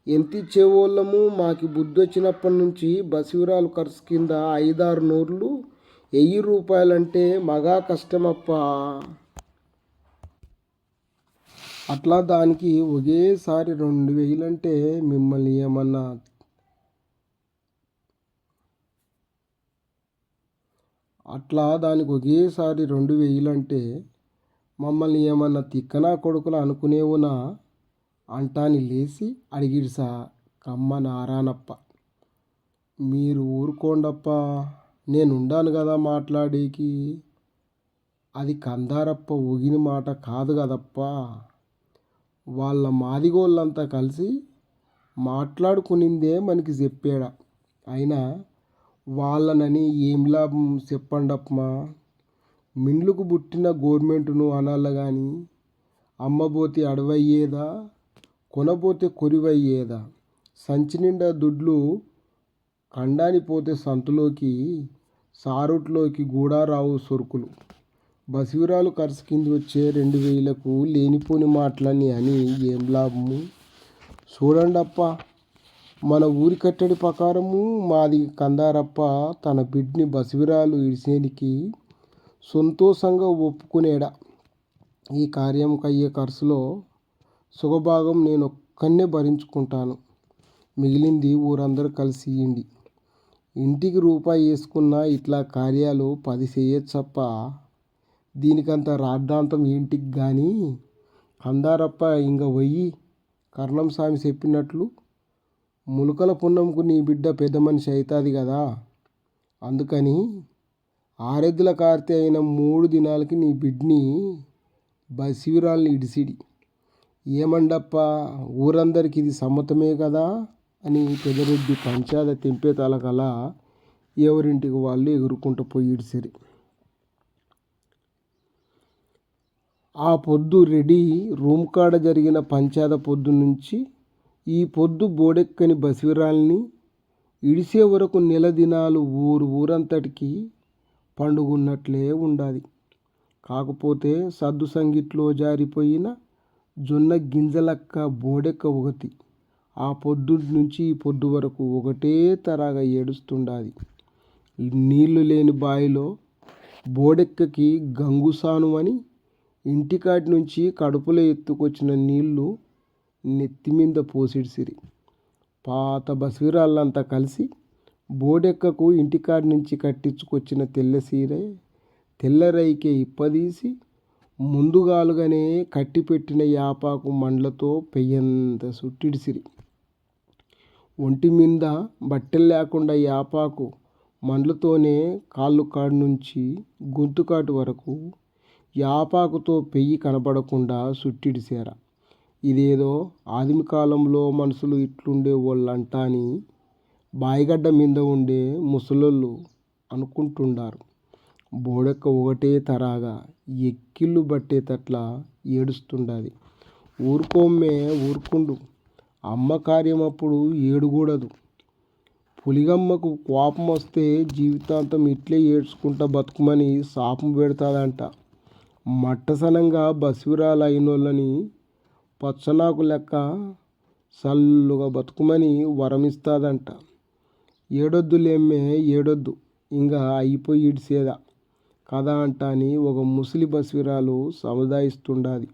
ఎంత ఇచ్చేవాళ్ళము. మాకు బుద్ధి వచ్చినప్పటి నుంచి బస్సురాలు ఖర్చు కింద 5-6 నోర్లు 1000 రూపాయలంటే మగా కష్టమప్ప. అట్లా దానికి ఒకేసారి 2000 అంటే మిమ్మల్ని ఏమన్నా దానికి ఒకేసారి 2000 అంటే మమ్మల్ని ఏమన్నా తిక్కనా కొడుకులు అనుకునేవునా అంటాని లేచి అడిగిడిసా కమ్మ నారానప్ప. మీరు ఊరుకోండప్ప, నేనుండాను కదా మాట్లాడేకి. అది కందారప్ప ఒగిన మాట కాదు కదప్ప. వాళ్ళ మాదిగోళ్ళంతా కలిసి మాట్లాడుకునిందే మనకి చెప్పాడా. అయినా వాళ్ళనని ఏం లాభం చెప్పండప్పమా. మిండ్లుకు పుట్టిన గవర్నమెంటును అనాల కానీ అమ్మబోతే అడవయ్యేదా, కొనబోతే కొరివయ్యేదా. సంచి నిండా దుడ్లు కండాని పోతే సంతులోకి సారుట్లోకి కూడా రావు సరుకులు. బసివిరాలు ఖర్చు కింద వచ్చే 2000కు లేనిపోని మాటలని అని ఏం లాభము. చూడండప్ప, మన ఊరి కట్టడి ప్రకారము మాది కందారప్ప తన బిడ్ని బసివిరాలు ఇడిసేనికి సంతోషంగా ఒప్పుకునేడా. ఈ కార్యంకి అయ్యే ఖర్చులో సుగభాగం నేను ఒక్కనే భరించుకుంటాను, మిగిలింది ఊరందరూ కలిసి ఇయ్యండి. ఇంటికి రూపాయి వేసుకున్న ఇట్లా కార్యాలు 10 చేయొచ్చప్ప. దీనికంత రాద్ధాంతం ఏంటికి కానీ కందారప్ప ఇంక పోయి కర్ణం స్వామి చెప్పినట్లు ములకల పున్నంకు నీ బిడ్డ పెద్ద మనిషి అవుతుంది కదా. అందుకని ఆరెద్దుల కార్తె అయిన 3 దినాలకి నీ బిడ్ని బసివిరాల్ని ఇడిసిడి. ఏమండప్ప, ఊరందరికి ఇది సమ్మతమే కదా అని పెదరెడ్డి పంచాద తెంపే తలకల ఎవరింటికి వాళ్ళు ఎగురుకుంటూ పోయి ఇడిసిరి. ఆ పొద్దు రెడీ రూమ్ కాడ జరిగిన పంచాద పొద్దు నుంచి ఈ పొద్దు బోడెక్కని బసివిరాల్ని ఇడిసే వరకు నెల దినాలు ఊరంతటికి పండుగున్నట్లే ఉండాది. కాకపోతే సద్దు సంగిట్లో జారిపోయిన జొన్న గింజలక్క బోడెక్క ఒకటి ఆ పొద్దు నుంచి ఈ పొద్దు వరకు ఒకటే తరాగా ఏడుస్తుండాది. నీళ్లు లేని బావిలో బోడెక్కకి గంగుసాను అని ఇంటికాటి నుంచి కడుపులో ఎత్తుకొచ్చిన నీళ్లు నెత్తిమీద పోసిడిసిరి. పాత బసివిరాళ్ళంతా కలిసి బోడెక్కకు ఇంటికాడి నుంచి కట్టించుకొచ్చిన తెల్లసీరే తెల్లరైకే ఇప్పదీసి ముందుగాలుగానే కట్టిపెట్టిన యాపాకు మండ్లతో పెయ్యంత సుట్టిడిసిరి. ఒంటి మీద బట్టలు లేకుండా యాపాకు మండ్లతోనే కాళ్ళు కాడి నుంచి గొంతుకాటి వరకు యాపాకుతో పెయ్యి కనపడకుండా సుట్టిడిసారా. ఇదేదో ఆదిమ కాలంలో మనుషులు ఇట్లుండే వాళ్ళంటా అని బాయిగడ్డ మీద ఉండే ముసలోళ్ళు అనుకుంటుండారు. బోడెక్క ఒకటే తరాగా ఎక్కిళ్ళు బట్టేటట్లా ఏడుస్తుండాది. ఊరుకోమ్మే ఊరుకుండు, అమ్మ కార్యం అప్పుడు ఏడుకూడదు. పులిగమ్మకు కోపం వస్తే జీవితాంతం ఇట్లే ఏడ్చుకుంటా బతుకుమని శాపం పెడతాదంట. మట్టసనంగా బసివిరాలు అయినోళ్ళని పచ్చనాకు లెక్క సల్లుగా బతుకుమని వరమిస్తాదంట. ఏడొద్దులేమ్మే ఏడొద్దు, ఇంకా అయిపోయి ఇడిసేదా కదా అంటాని ఒక ముసలి బసివిరాలు సముదాయిస్తుండాది.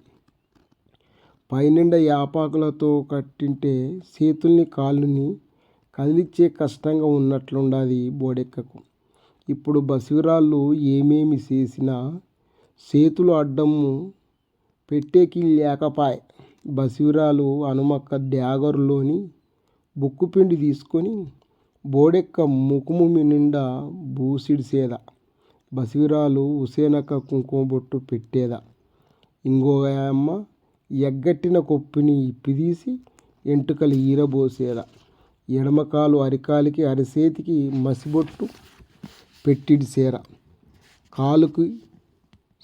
పైనిండా యాపాకులతో కట్టింటే చేతుల్ని కాళ్ళని కదిలిచ్చే కష్టంగా ఉన్నట్లుండాది బోడెక్కకు. ఇప్పుడు బసివిరాళ్ళు ఏమేమి చేసినా చేతులు అడ్డము పెట్టేకి లేకపాయ్. బసివిరాలు హనుమక్క డ్యాగరులోని బుక్కుపిండి తీసుకొని బోడెక్క ముకుము నిండా బూసిడిసేద. బసివిరాలు హుసేనక్క కుంకుమ బొట్టు పెట్టేదా. ఇంగోయమ్మ ఎగ్గట్టిన కొప్పిని ఇప్పిదీసి ఎంటుకలు ఈరబోసేద. ఎడమకాలు అరికాలికి అరిసేతికి మసిబొట్టు పెట్టిడిసేర. కాలుకి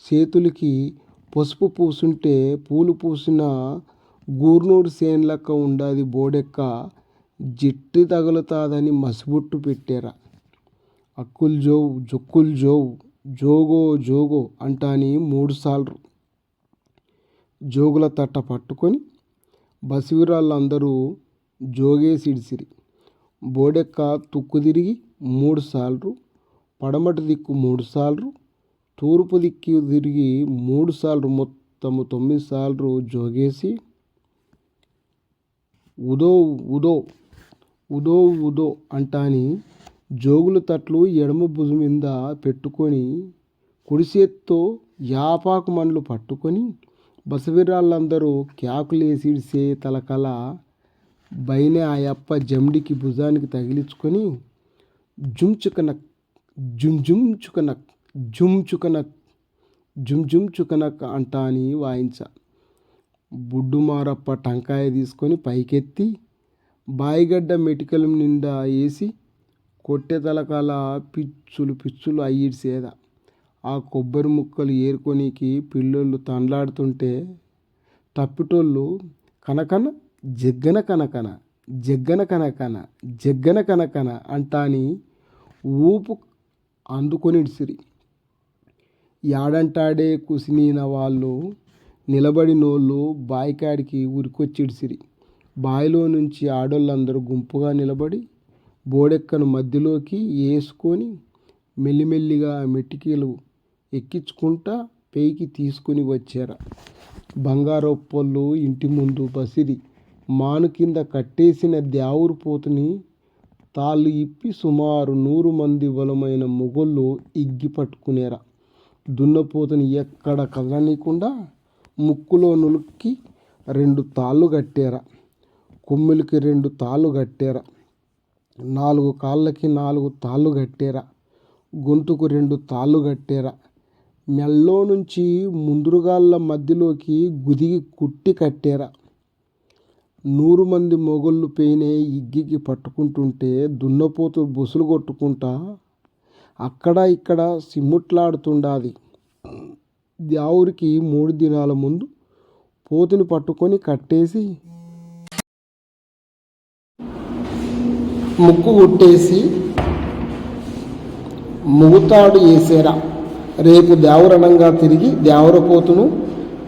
చేతులకి పసుపు పూసుంటే పూలు పూసిన గూర్నూరు సేన్లక్క ఉండాది బోడెక్క జిట్టి తగులుతాదని మసిబొట్టు పెట్టారా. అక్కుల్ జోవు జొక్కుల్ జోవు జోగో జోగో అంటాని 3 సార్లు జోగుల తట్ట పట్టుకొని బసివిరాళ్ళందరూ జోగేసిడిసిరి. బోడెక్క తుక్కు తిరిగి 3 సార్లు, పడమటి దిక్కు 3 సార్లు, తూర్పు దిక్కు తిరిగి 3 సార్లు, మొత్తము 9 సార్లు జోగేసి ఉదో ఉదో ఉదో ఉదో అంటాని జోగుల తట్లు ఎడమ భుజం మీద పెట్టుకొని కుడి చేత్తో యాపాకు మండ్లు పట్టుకొని బసవిరాళ్ళందరూ క్యాకులేసిడిసే తలకల బైనే ఆ యప్ప జమిడికి భుజానికి తగిలించుకొని జుంచుకనక్ జుంచుకనక్ జుంచుకనక్ జుంచుకనక్ అంటాని వాయించ. బుడ్డుమారప్ప టంకాయ తీసుకొని పైకెత్తి బాయిగడ్డ మెటికల నిండా వేసి కొట్టె తలకాల పిచ్చులు పిచ్చులు అయ్యిడిసేద. ఆ కొబ్బరి ముక్కలు ఏరుకోనికి పిల్లోళ్ళు తండ్లాడుతుంటే తప్పిటోళ్ళు కనకన జగ్గన కనకన జగ్గన కనకన జగ్గన కనకన అంటాని ఊపు అందుకొనిడిసిరి. యాడంటాడే కుసినీన వాళ్ళు నిలబడినోళ్ళు బాయికాడికి ఉరికొచ్చిడిసిరి. బాయిలో నుంచి ఆడోళ్ళందరూ గుంపుగా నిలబడి బోడెక్కను మధ్యలోకి వేసుకొని మెల్లిమెల్లిగా మెటికీలు ఎక్కించుకుంటా పేయికి తీసుకుని వచ్చారు. బంగారప్పళ్ళు ఇంటి ముందు బసిరి మాను కింద కట్టేసిన ద్యావురు పోతుని తాళ్ళు ఇప్పి సుమారు 100 మంది బలమైన మొగోళ్ళు ఇగ్గి పట్టుకునేరా. దున్నపోతుని ఎక్కడ కదలనీయకుండా ముక్కులో నులుక్కి 2 తాళ్ళు కట్టారా. కొమ్ములకి 2 తాళ్ళు కట్టారా. 4 కాళ్ళకి 4 తాళ్ళు కట్టారా. గొంతుకు 2 తాళ్ళు కట్టారా. మెల్లో నుంచి ముందురుగాళ్ళ మధ్యలోకి గుదిగి కుట్టి కట్టారా. 100 మంది మొగళ్ళు పేనే ఇగ్గికి పట్టుకుంటుంటే దున్నపోతు బుసులు కొట్టుకుంటా అక్కడ ఇక్కడ సిమ్ముట్లాడుతుండాది. ద్యావురికి 3 దినాల ముందు పోతుని పట్టుకొని కట్టేసి ముక్కు కొట్టేసి ముగుతాడు వేసేరా. రేపు దేవరణంగా తిరిగి దేవరపోతును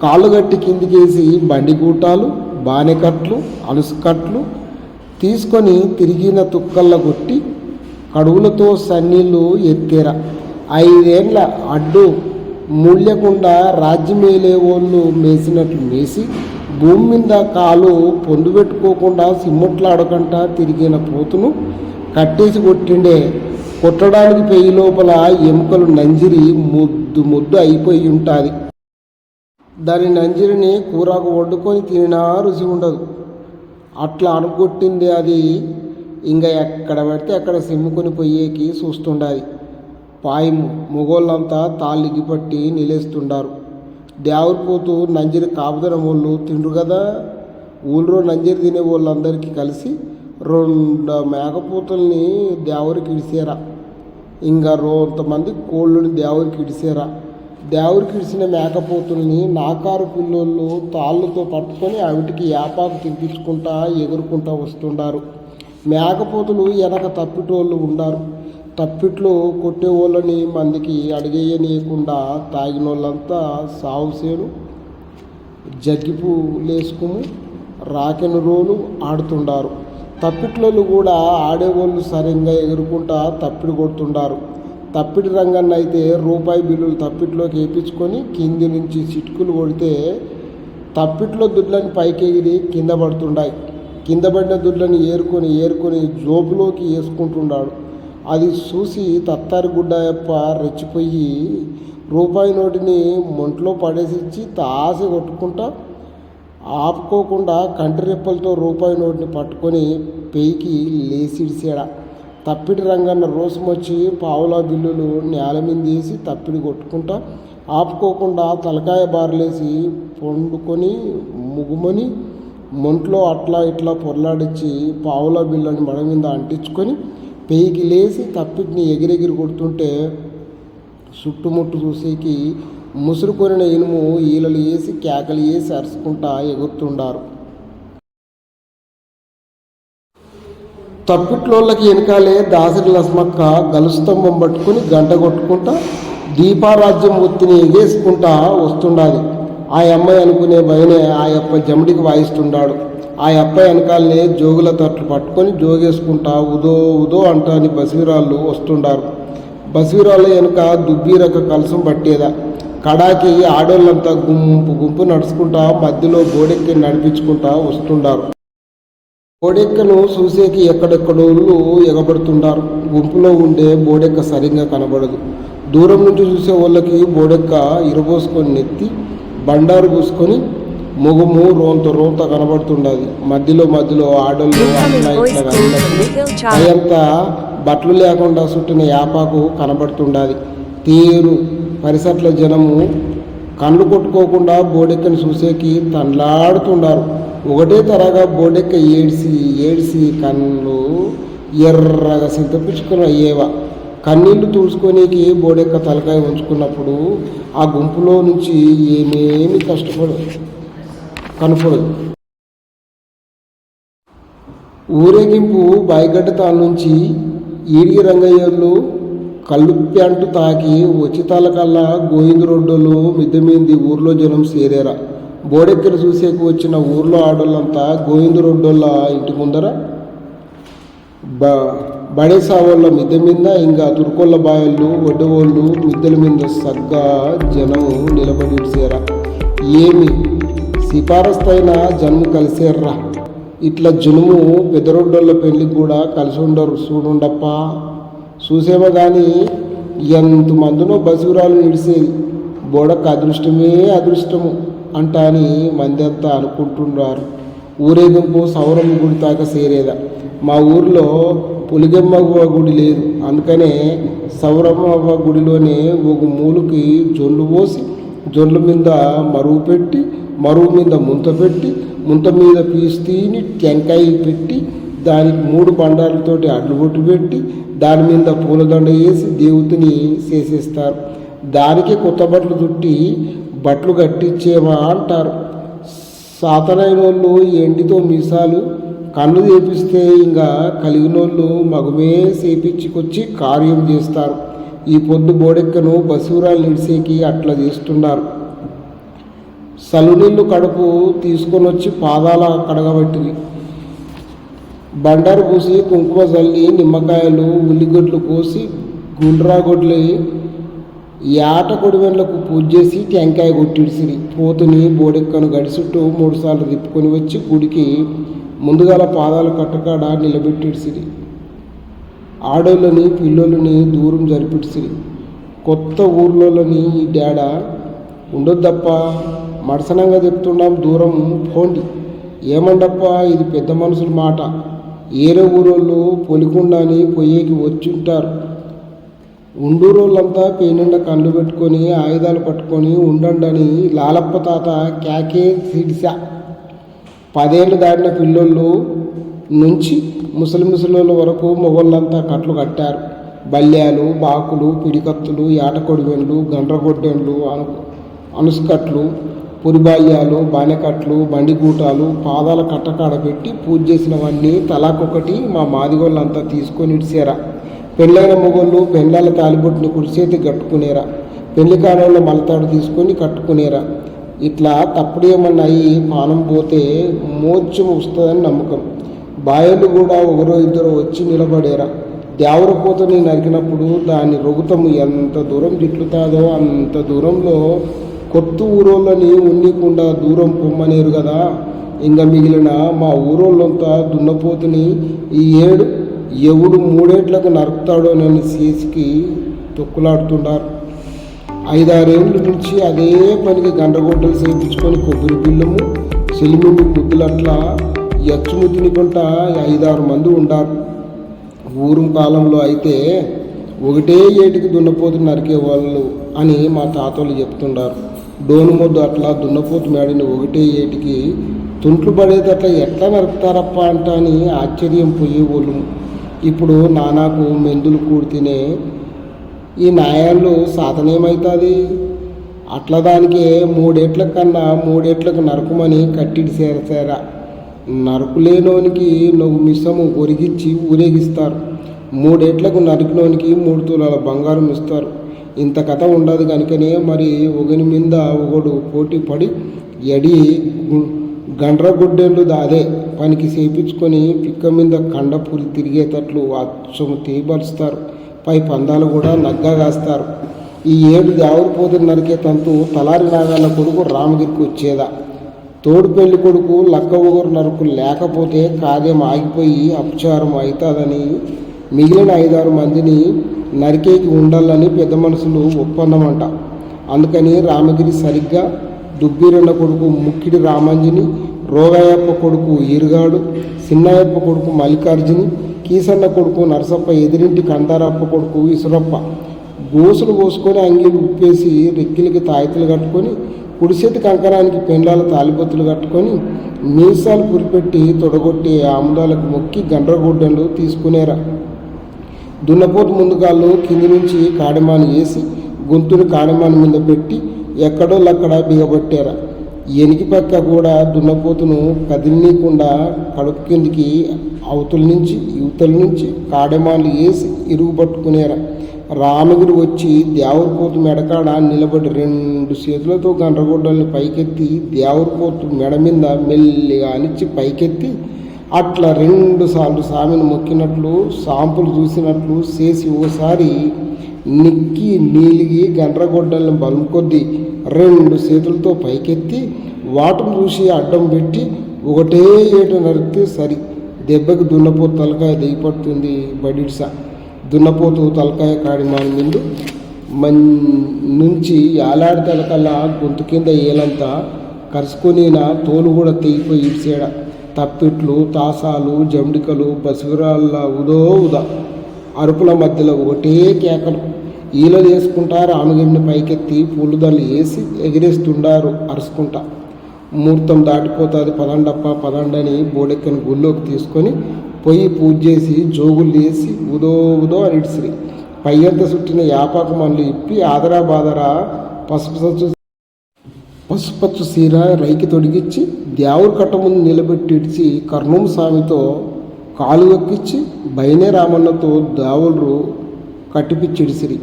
కాళ్ళుగట్టి కిందికేసి బండిగూటాలు, బానెకట్లు, అలుసుకట్లు తీసుకొని తిరిగిన తుక్కల్ల కొట్టి కడువులతో సన్నీళ్ళు ఎత్తేరా. 5 ఏళ్ళ అడ్డు మూల్యకుండా రాజ్యమేలే వాళ్ళు మేసినట్లు మేసి భూమి మీద కాలు పొందు పెట్టుకోకుండా సిమ్ముట్లాడకుండా తిరిగిన పోతును కట్టేసి కొట్టిండే. కొట్టడానికి పెయ్యి లోపల ఎముకలు నంజిరి ముద్దు అయిపోయి ఉంటుంది. దాని నంజిరిని కూరకు వండుకొని తినినా రుచి ఉండదు. అట్లా అనుకొట్టింది అది. ఇంకా ఎక్కడ పడితే అక్కడ సిమ్ముకొని పొయ్యేకి చూస్తుండాలి. పాయము మొగోళ్ళంతా తాళ్ళిగి పట్టి నిలేస్తుండారు. దేవరిపోతూ నంజిరి కాపుదన వాళ్ళు తిండ్రు కదా. ఊళ్ళో నంజిరి తినే వాళ్ళందరికీ కలిసి 2 మేకపోతుల్ని దేవరికి ఇడిసేరా. ఇంకా కొంతమంది కోళ్ళని దేవరికి ఇడిసేరా. దేవరికి ఇడిసిన మేకపోతుల్ని నాకారు పిల్లోళ్ళు తాళ్ళతో పట్టుకొని అవిటికి యాపాకు తినిపించుకుంటా ఎగురుకుంటా వస్తుండారు. మేకపోతులు వెనక తప్పిటోళ్ళు ఉండారు. తప్పిట్లో కొట్టేవాళ్ళని మందికి అడిగేయనీయకుండా తాగినోళ్ళంతా సావుసేను జగ్గిపు లేసుకుని రాకెను రోలు ఆడుతుండారు. తప్పిట్లోళ్ళు కూడా ఆడేవాళ్ళు సరిగ్గా ఎగురుకుంటా తప్పిడి కొడుతుండారు. తప్పిడి రంగన్న అయితే రూపాయి బిల్లులు తప్పిట్లోకి వేయించుకొని కింది నుంచి చిటుకులు కొడితే తప్పిట్లో దుడ్లని పైకి ఎగిరి కింద పడుతుండాయి. కింద పడిన దుడ్లని ఏరుకొని జోబులోకి వేసుకుంటున్నాడు. అది చూసి తత్తారి గుడ్డాయప్ప రెచ్చిపోయి రూపాయి నోటిని మొంట్లో పడేసిచ్చి తాసి కొట్టుకుంటా ఆపుకోకుండా కంటి రెప్పలతో రూపాయి నోటిని పట్టుకొని పెయికి లేసిడిసాడా. తప్పిడి రంగన్న రోసమొచ్చి పావులా బిల్లులు నేల మీదేసి తప్పిడి కొట్టుకుంటా ఆపుకోకుండా తలకాయ బారలేసి పండుకొని ముగుమని మొంట్లో అట్లా ఇట్లా పొరలాడించి పావులా బిల్లని మడ మీద అంటించుకొని పెయికి లేచి తప్పిడిని ఎగిరెగిరి కొడుతుంటే చుట్టుముట్టు చూసేకి ముసురుకొనిన ఇనుము ఈలలు వేసి కేకలు వేసి అరుచుకుంటా ఎగురుతుండారు. తప్పిట్లోళ్ళకి వెనకాలే దాసరి లస్మక్క గలుస్తంభం పట్టుకుని గంట కొట్టుకుంటా దీపారాజ్యం ఒత్తిని ఎగేసుకుంటా వస్తుండాలి. ఆ అమ్మాయి అనుకునే భయనే ఆ అప్ప జమిడికి వాయిస్తుండాడు. ఆ అబ్బాయి వెనకాలనే జోగుల తట్లు పట్టుకొని జోగేసుకుంటా ఉదో ఉదో అంటాని బసివిరాళ్ళు వస్తుండారు. బసివిరాళ్ళ వెనుక దుబ్బీరక కలసం పట్టేదా. కడాకి ఆడోళ్ళంతా గుంపు గుంపు నడుచుకుంటా మధ్యలో బోడెక్కి నడిపించుకుంటా వస్తుండారు. బోడెక్కను చూసేకి ఎక్కడెక్కడోళ్ళు ఎగబడుతుంటారు. గుంపులో ఉండే బోడెక్క సరిగ్గా కనబడదు. దూరం నుంచి చూసే వాళ్ళకి బోడెక్క ఇరబోసుకొని నెత్తి బండారు పూసుకొని ముఖము రోంత కనబడుతుండదు. మధ్యలో ఆడోళ్ళు అట్లా ఇట్లా కలిగినప్పుడు అయంతా బట్టలు లేకుండా చుట్టిన యాపాకు కనబడుతుండదు. తీరు పరిసట్ల జనము కళ్ళు కొట్టుకోకుండా బోడెక్కని చూసేకి తన్లాడుతుండారు. ఒకటే తరగా బోడెక్క ఏడ్సి కళ్ళు ఎర్రగా సింతపించుకొని అయ్యేవా. కన్నీళ్లు తుడుచుకోనికి బోడెక్క తలకాయ ఉంచుకున్నప్పుడు ఆ గుంపులో నుంచి ఏమేమి కనపడదు. ఊరేగింపు బాయిగడ్డ తాను నుంచి ఈడిగి రంగయ్యలు కళ్ళు ప్యాంటు తాకి వచ్చితాల కల్లా గోయిందు రొడ్డోళ్ళు మిద్దెమింది ఊర్లో జనం చేరేరా. బోడెక్కను చూసేకి వచ్చిన ఊర్లో ఆడోళ్ళంతా గోయిందు రొడ్డోళ్ళ ఇంటి ముందర బడేసావాళ్ళ మిద్దె మీద ఇంకా తుర్కోళ్ళ బాయళ్ళు వడ్డవాళ్ళు మిద్దెల మీద సగ్గా జనం నిలబడి ఇడిసేరా. ఏమి సిఫారస్తైన జనం కలిసేర్రా. ఇట్లా జనుము పెద్దరొడ్డోళ్ళ పెళ్ళికి కూడా కలిసి ఉండరు. చూడుండప్ప చూసేమో కానీ ఎంతమందినో బసిగురాలు నిడిసేది. బోడకు అదృష్టము అంటా అని మంది అంతా అనుకుంటున్నారు. ఊరేగింపు సౌరమ్మ గుడి దాకా చేరేదా. మా ఊర్లో పులిగమ్మ గుడి లేదు. అందుకనే సౌరమ్మ గుడిలోనే ఒక మూలకి జొన్లు పోసి జొన్ల మీద మరువు పెట్టి మరువు మీద ముంత పెట్టి ముంత మీద పీసు తీని టెంకాయ పెట్టి దానికి 3 బండాలతోటి అడ్లు బొట్టు పెట్టి దాని మీద పూలదండ వేసి దేవుతిని చేసేస్తారు. దానికి కొత్త బట్టలు చుట్టి బట్టలు కట్టించేవా అంటారు. సాతనైన వాళ్ళు ఎండితో మీసాలు కళ్ళు చేపిస్తే ఇంకా కలిగినోళ్ళు మగమే చేపించుకొచ్చి కార్యం చేస్తారు. ఈ పొద్దు బోడెక్కను బసూరాలు నిడిసేకి అట్లా చేస్తున్నారు. సలునీళ్ళు కడుపు తీసుకొని వచ్చి పాదాల కడగబెట్టి బండారు పూసి కుంకుమ చల్లి నిమ్మకాయలు ఉల్లిగొడ్లు కోసి గుండ్రాగొడ్లు ఏట కొడివెండ్లకు పూజ చేసి టెంకాయ కొట్టిడిసిరి. పోతుని బోడెక్కను గడి చుట్టూ 3 సార్లు తిప్పుకొని వచ్చి గుడికి ముందుగాల పాదాలు కట్టకాడ నిలబెట్టిడిసిరి. ఆడోళ్ళని పిల్లోళ్ళని దూరం జరిపిడిసిరి. కొత్త ఊర్లోని ఈ డాడ ఉండొద్దప్ప మడసనంగా చెప్తున్నాం దూరం పోండి. ఏమండప్ప ఇది పెద్ద మనుషుల మాట. ఏరే ఊరోళ్ళు పొలికుండాని పొయ్యేకి వచ్చుంటారు. ఉండూరోళ్ళంతా పేనిండ కళ్ళు పెట్టుకొని ఆయుధాలు పట్టుకొని ఉండండి లాలప్ప తాత క్యాకే సిడిసా. 10 ఏళ్ళు దాటిన పిల్లోళ్ళు నుంచి ముసలిముసలోళ్ళ వరకు మొగోళ్ళంతా కట్లు కట్టారు. బల్యాలు బాకులు పిడికత్తులు ఏటకొడివెండ్లు గండ్రగొడ్డెండ్లు అనుసుకట్లు పురిబాల్యాలు బాణెకట్లు బండిగూటాలు పాదాల కట్టకాడ పెట్టి పూజ చేసినవన్నీ తలాకొకటి మా మాదిగోళ్ళంతా తీసుకొని ఇడిసేరా. పెళ్ళైన మొగోళ్ళు పెళ్ళాల తాలిబొట్టుని కుడిచేతి కట్టుకునేరా. పెళ్లి కాలంలో మలతాడు తీసుకొని కట్టుకునేరా. ఇట్లా తప్పుడేమన్నా అయ్యి పానం పోతే మోక్షం వస్తుందని నమ్మకం. బాయలు కూడా 1-2 వచ్చి నిలబడేరా. దేవరపోతని నరికినప్పుడు దాని రొగుతము ఎంత దూరం జిట్లుతాదో అంత దూరంలో కొత్త ఊరోళ్ళని ఉన్నీకుండా దూరం పొమ్మనేరు కదా. ఇంకా మిగిలిన మా ఊరోళ్ళంతా దున్నపోతుని ఈ ఏడు ఎవడు 3 ఏట్లకు నరుకుతాడోనని చేసికి తొక్కులాడుతున్నారు. 5-6 ఏళ్ళ నుంచి అదే పనికి గండ్రగొడ్డలు చేయించుకొని కొబ్బరి బిల్లము సెలిమిండి ముద్దులు అట్లా ఎచ్చుము తినుకుంటా 5-6 మంది ఉండారు. ఊరు కాలంలో అయితే ఒకటే ఏటికి దున్నపోతు నరికేవాళ్ళు అని మా తాతలు చెప్తుండారు. డోను మొద్దు అట్లా దున్నపోతు మేడని ఒకటే ఏటికి తుంట్లు పడేదట్లా ఎట్లా నరుకుతారప్ప అంట అని ఆశ్చర్యం పోయేవాళ్ళు. ఇప్పుడు నానాకు మెందులు కూడితేనే ఈ నాయాళ్ళు సాధనేమవుతుంది? అట్లా దానికే 3 ఏట్ల కన్నా 3 ఏట్లకు నరకమని కట్టిడి సేరసేరా. నరుకులేనోనికి నువ్వు మిస్సము ఒరిగిచ్చి ఊరేగిస్తారు. 3 ఏట్లకు నరికినోనికి 3 తులాల బంగారం ఇస్తారు. ఇంత కథ ఉండదు కనుకనే మరి ఒకని మీద ఒకడు పోటీ పడి ఎడి గండ్రగుడ్డెళ్ళు దాదే పనికి చేపించుకొని పిక్క మీద కండపూరి తిరిగేటట్లు అచ్చము తీయబరుస్తారు. పై పందాలు కూడా నగ్గగాస్తారు. ఈ 7 దేవుడు పోతులు నరికే తంతు తలారి నాగాల కొడుకు రామగిరికి వచ్చేదా. తోడు పెళ్లి కొడుకు లక్క ఊరు నరుకు లేకపోతే కార్యం ఆగిపోయి అపచారం అవుతుందని మిగిలిన 5-6 మందిని నరికేకి ఉండాలని పెద్ద మనుషులు ఒప్పందమంట. అందుకని రామగిరి సరిగ్గా దుబ్బిరెన్న కొడుకు ముక్కిడి రామంజిని, రోగయ్యప్ప కొడుకు ఈరుగాడు, చిన్నయ్యప్ప కొడుకు మల్లికార్జుని, కీసన్న కొడుకు నరసప్ప, ఎదిరింటి కందారప్ప కొడుకు ఈశ్వరప్ప గోసులు పోసుకొని అంగీలు ఉప్పేసి రెక్కిలికి తాయితులు కట్టుకొని కుడిసేతి కంకరానికి పెండ్లాల తాలిబొత్తులు కట్టుకొని మీసాలు పురిపెట్టి తొడగొట్టి ఆముదాలకు మొక్కి గండ్రగొడ్డలు తీసుకునేరా. దున్నపోతు ముందుగాళ్ళు కింది నుంచి కాడమాను వేసి గొంతుని కాడమాను మీద పెట్టి ఎక్కడోళ్ళక్కడ బిగబట్టారా. ఎనికి పక్క కూడా దున్నపోతును కదిలినీయకుండా కడుపు కిందికి అవతల నుంచి యువతల నుంచి కాడమాలు వేసి ఇరుగు పట్టుకునేరా. రామగిరి వచ్చి దేవరపోతు మెడకాడ నిలబడి 2 చేతులతో గండ్రగొడ్డల్ని పైకెత్తి దేవరపోతు మెడ మీద మెల్లిగా అనిచ్చి పైకెత్తి అట్లా 2 సార్లు సామిని మొక్కినట్లు సాంపులు చూసినట్లు చేసి ఓసారి నిక్కి నీలిగి గండ్రగొడ్డల్ని బలం కొద్దీ 2 చేతులతో పైకెత్తి వాటను చూసి అడ్డం పెట్టి ఒకటే ఏట నరికితే సరి. దెబ్బకి దున్నపోతు తలకాయ దిగిపడుతుంది బడిసా. దున్నపోతు తలకాయ కాడి మాని ముందు నుంచి ఏలాడి తలకల్లా గొంతు కింద ఏలంతా కరుచుకొని తోలు కూడా తెగిపోయి ఇడిసేడ. తప్పిట్లు, తాసాలు, జమిడికలు, బసివిరాళ్ళ ఉదా అరుపుల మధ్యలో ఒకటే కేకలు. ఈల వేసుకుంటా రామగిరిని పైకెత్తి పూలుదల్లు వేసి ఎగిరేస్తుండారు అరుచుకుంటా. ముహూర్తం దాటిపోతుంది, పదండప్ప పదండని బోడెక్కని గుళ్ళోకి తీసుకొని పొయ్యి పూజ చేసి జోగులు వేసి ఉదో అని ఇడిసిరి. పయ్యంత చుట్టిన యాపాకు మళ్ళీ ఇప్పి ఆదరా బాదరా పసుపచ్చు సీర రైకి తొడిగిచ్చి దేవుడు కట్ట ముందు నిలబెట్టి ఇడిచి కర్ణం స్వామితో కాలు ఎక్కించి బైనే రామన్నతో దేవుళ్ళు కట్టిపిచ్చిడిసిరి.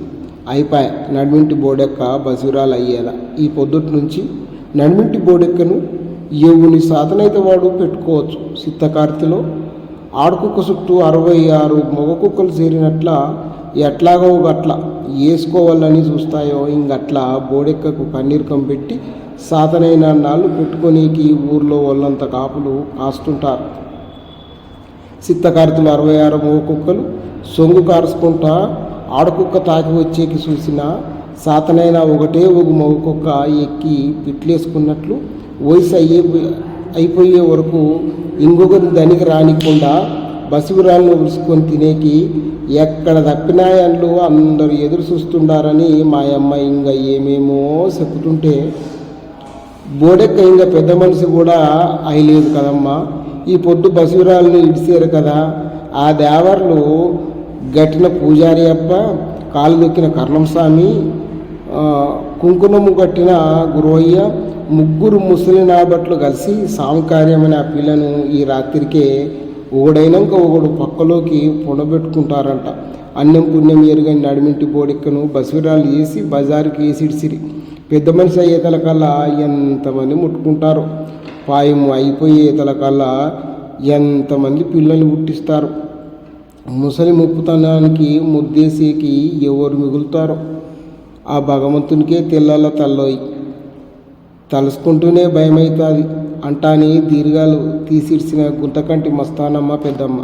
అయిపోయి నడిమింటి బోడెక్క బసిరాలు అయ్యేలా. ఈ పొద్దుటి నుంచి నడిమింటి బోడెక్కను ఎవని సాధనైతే వాడు పెట్టుకోవచ్చు. సిద్ధకార్తిలో ఆడకుక్క చుట్టూ 66 మగ కుక్కలు చేరినట్ల ఎట్లాగో గట్ల వేసుకోవాలని చూస్తాయో ఇంకట్లా బోడెక్కకు కన్నీరుకం పెట్టి సాధనైన నాళ్ళు పెట్టుకొనికి ఊర్లో వాళ్ళంత కాపులు కాస్తుంటారు. సిద్ధకార్తులు 66 మగ కుక్కలు సొంగు కారుచుకుంటా ఆడకుక్క తాకి వచ్చేకి చూసిన సాతనైన ఒకటే ఒక మగ కుక్క ఎక్కి పిట్లేసుకున్నట్లు వయసు అయిపోయే వరకు ఇంకొకరి దనికి రానికుండా బసిగురాలను ఉరుసుకొని తినేకి ఎక్కడ తప్పినాయన్లు అందరూ ఎదురు చూస్తుండారని మా అమ్మ ఇంకా ఏమేమో చెప్పుతుంటే బోడెక్క ఇంకా పెద్ద మనిషి కూడా అయ్యలేదు కదమ్మా. ఈ పొద్దు బసిగురాలను ఇడిసారు కదా, ఆ దేవర్లు గట్టిన పూజారి అప్ప, కాలు దొక్కిన కర్ణం స్వామి, కుంకుమము కట్టిన గురవయ్య, ముగ్గురు ముసలి నాబట్లు కలిసి సాంకార్యమైన ఆ పిల్లను ఈ రాత్రికే ఒకడైనాక ఒకడు పక్కలోకి పొడబెట్టుకుంటారంట. అన్నం పుణ్యం ఎరుగని నడిమింటి బోడెక్కను బసిరాలు వేసి బజారుకి వేసిడిసిరి. పెద్ద మనిషి అయ్యే తలకల్లా ఎంతమంది ముట్టుకుంటారో, పాయము అయిపోయే తలకల్లా ఎంతమంది పిల్లల్ని పుట్టిస్తారు. ముసలి ముప్పుతనానికి ముద్దేసేకి ఎవరు మిగులుతారో ఆ భగవంతునికే తెల్లాల తల్లోయి. తలుసుకుంటూనే భయమవుతుంది అంటాని దీర్ఘాలు తీసిడిసిన గుంతకంటి మస్తానమ్మ పెద్దమ్మ.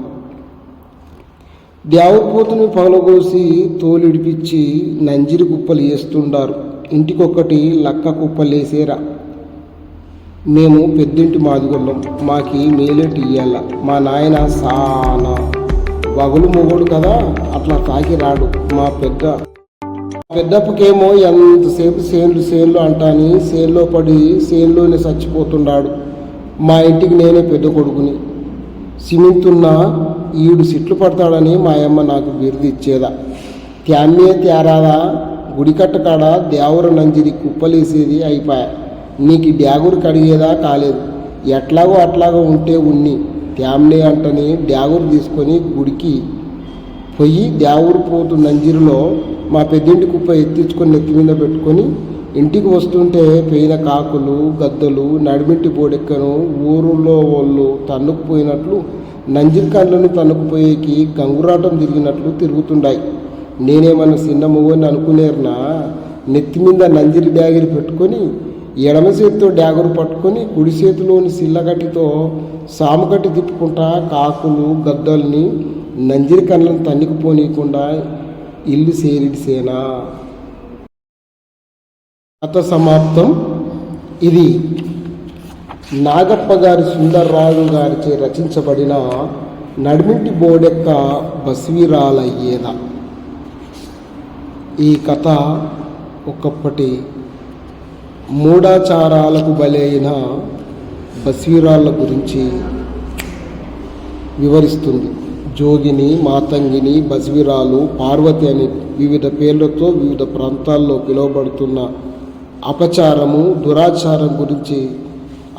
దేవపోతుని పగలగోసి తోలిడిపించి నంజిరి కుప్పలు వేస్తుండారు. ఇంటికొక్కటి లక్క కుప్పలేసేరా. మేము పెద్దింటి మాదిగొల్లం, మాకి మేలేటి ఇయ్యాల. మా నాయన సానా వగులు మొగోడు కదా, అట్లా తాకి రాడు. మా పెద్దప్పకేమో ఎంతసేపు సేన్లు అంటాని సేన్లో పడి సేన్లోనే చచ్చిపోతున్నాడు. మా ఇంటికి నేనే పెద్ద కొడుకుని. సిమెంతున్నా ఈడు సిట్లు పడతాడని మా అమ్మ నాకు బిరుదు ఇచ్చేదా. త్యామ్మే తేరాదా, గుడికట్ట కాడ దేవర నంజిరి కుప్పలేసేది అయిపోయా. నీకు డ్యాగురు కడిగేదా కాలేదు. అట్లాగో ఉంటే ఉన్ని త్యామ్నే అంటని డ్యాగురు తీసుకొని గుడికి పోయి దేవూరు పోతు నంజిరిలో మా పెద్దింటి కుప్ప ఎత్తించుకొని నెత్తి మీద పెట్టుకొని ఇంటికి వస్తుంటే పెయిన కాకులు గద్దలు నడిమిట్టి బోడెక్కను ఊరులో వాళ్ళు తన్నుకుపోయినట్లు నంజిరి కళ్ళను తన్నుకుపోయేకి గంగురాటం తిరిగినట్లు తిరుగుతుండాయి. నేనేమన్నా చిన్న మొగని అనుకునేరునా. నెత్తి మీద నంజిరి డ్యాగిరి పెట్టుకొని ఎడమ చేతితో డ్యాగురు పట్టుకొని కుడి చేతిలోని సిల్లగట్టితో సాముగట్టి తిప్పుకుంటా కాకులు గద్దల్ని నంజిరి కళ్ళను తన్నుకుపోనీయకుండా ఇల్లు సేరిడిసేనా. కథ సమాప్తం. ఇది నాగప్ప గారి సుందర్రాజు గారిచే రచించబడిన నడిమింటి బోడెక్క బస్వీరాలయ్యేద. ఈ కథ ఒకప్పటి మూఢాచారాలకు బలైన బస్వీరాళ్ళ గురించి వివరిస్తుంది. జోగిని, మాతంగిని, బస్వీరాలు, పార్వతి అని వివిధ పేర్లతో వివిధ ప్రాంతాల్లో పిలువబడుతున్న అపచారము, దురాచారం గురించి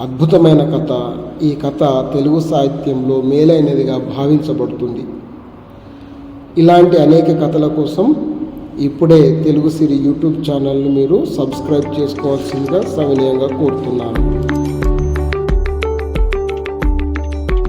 అద్భుతమైన కథ. ఈ కథ తెలుగు సాహిత్యంలో మేలైనదిగా భావించబడుతుంది. ఇలాంటి అనేక కథల కోసం ఇప్పుడే తెలుగు సిరి యూట్యూబ్ ఛానల్ని మీరు సబ్స్క్రైబ్ చేసుకోవాల్సిందిగా సవినయంగా కోరుతున్నాను.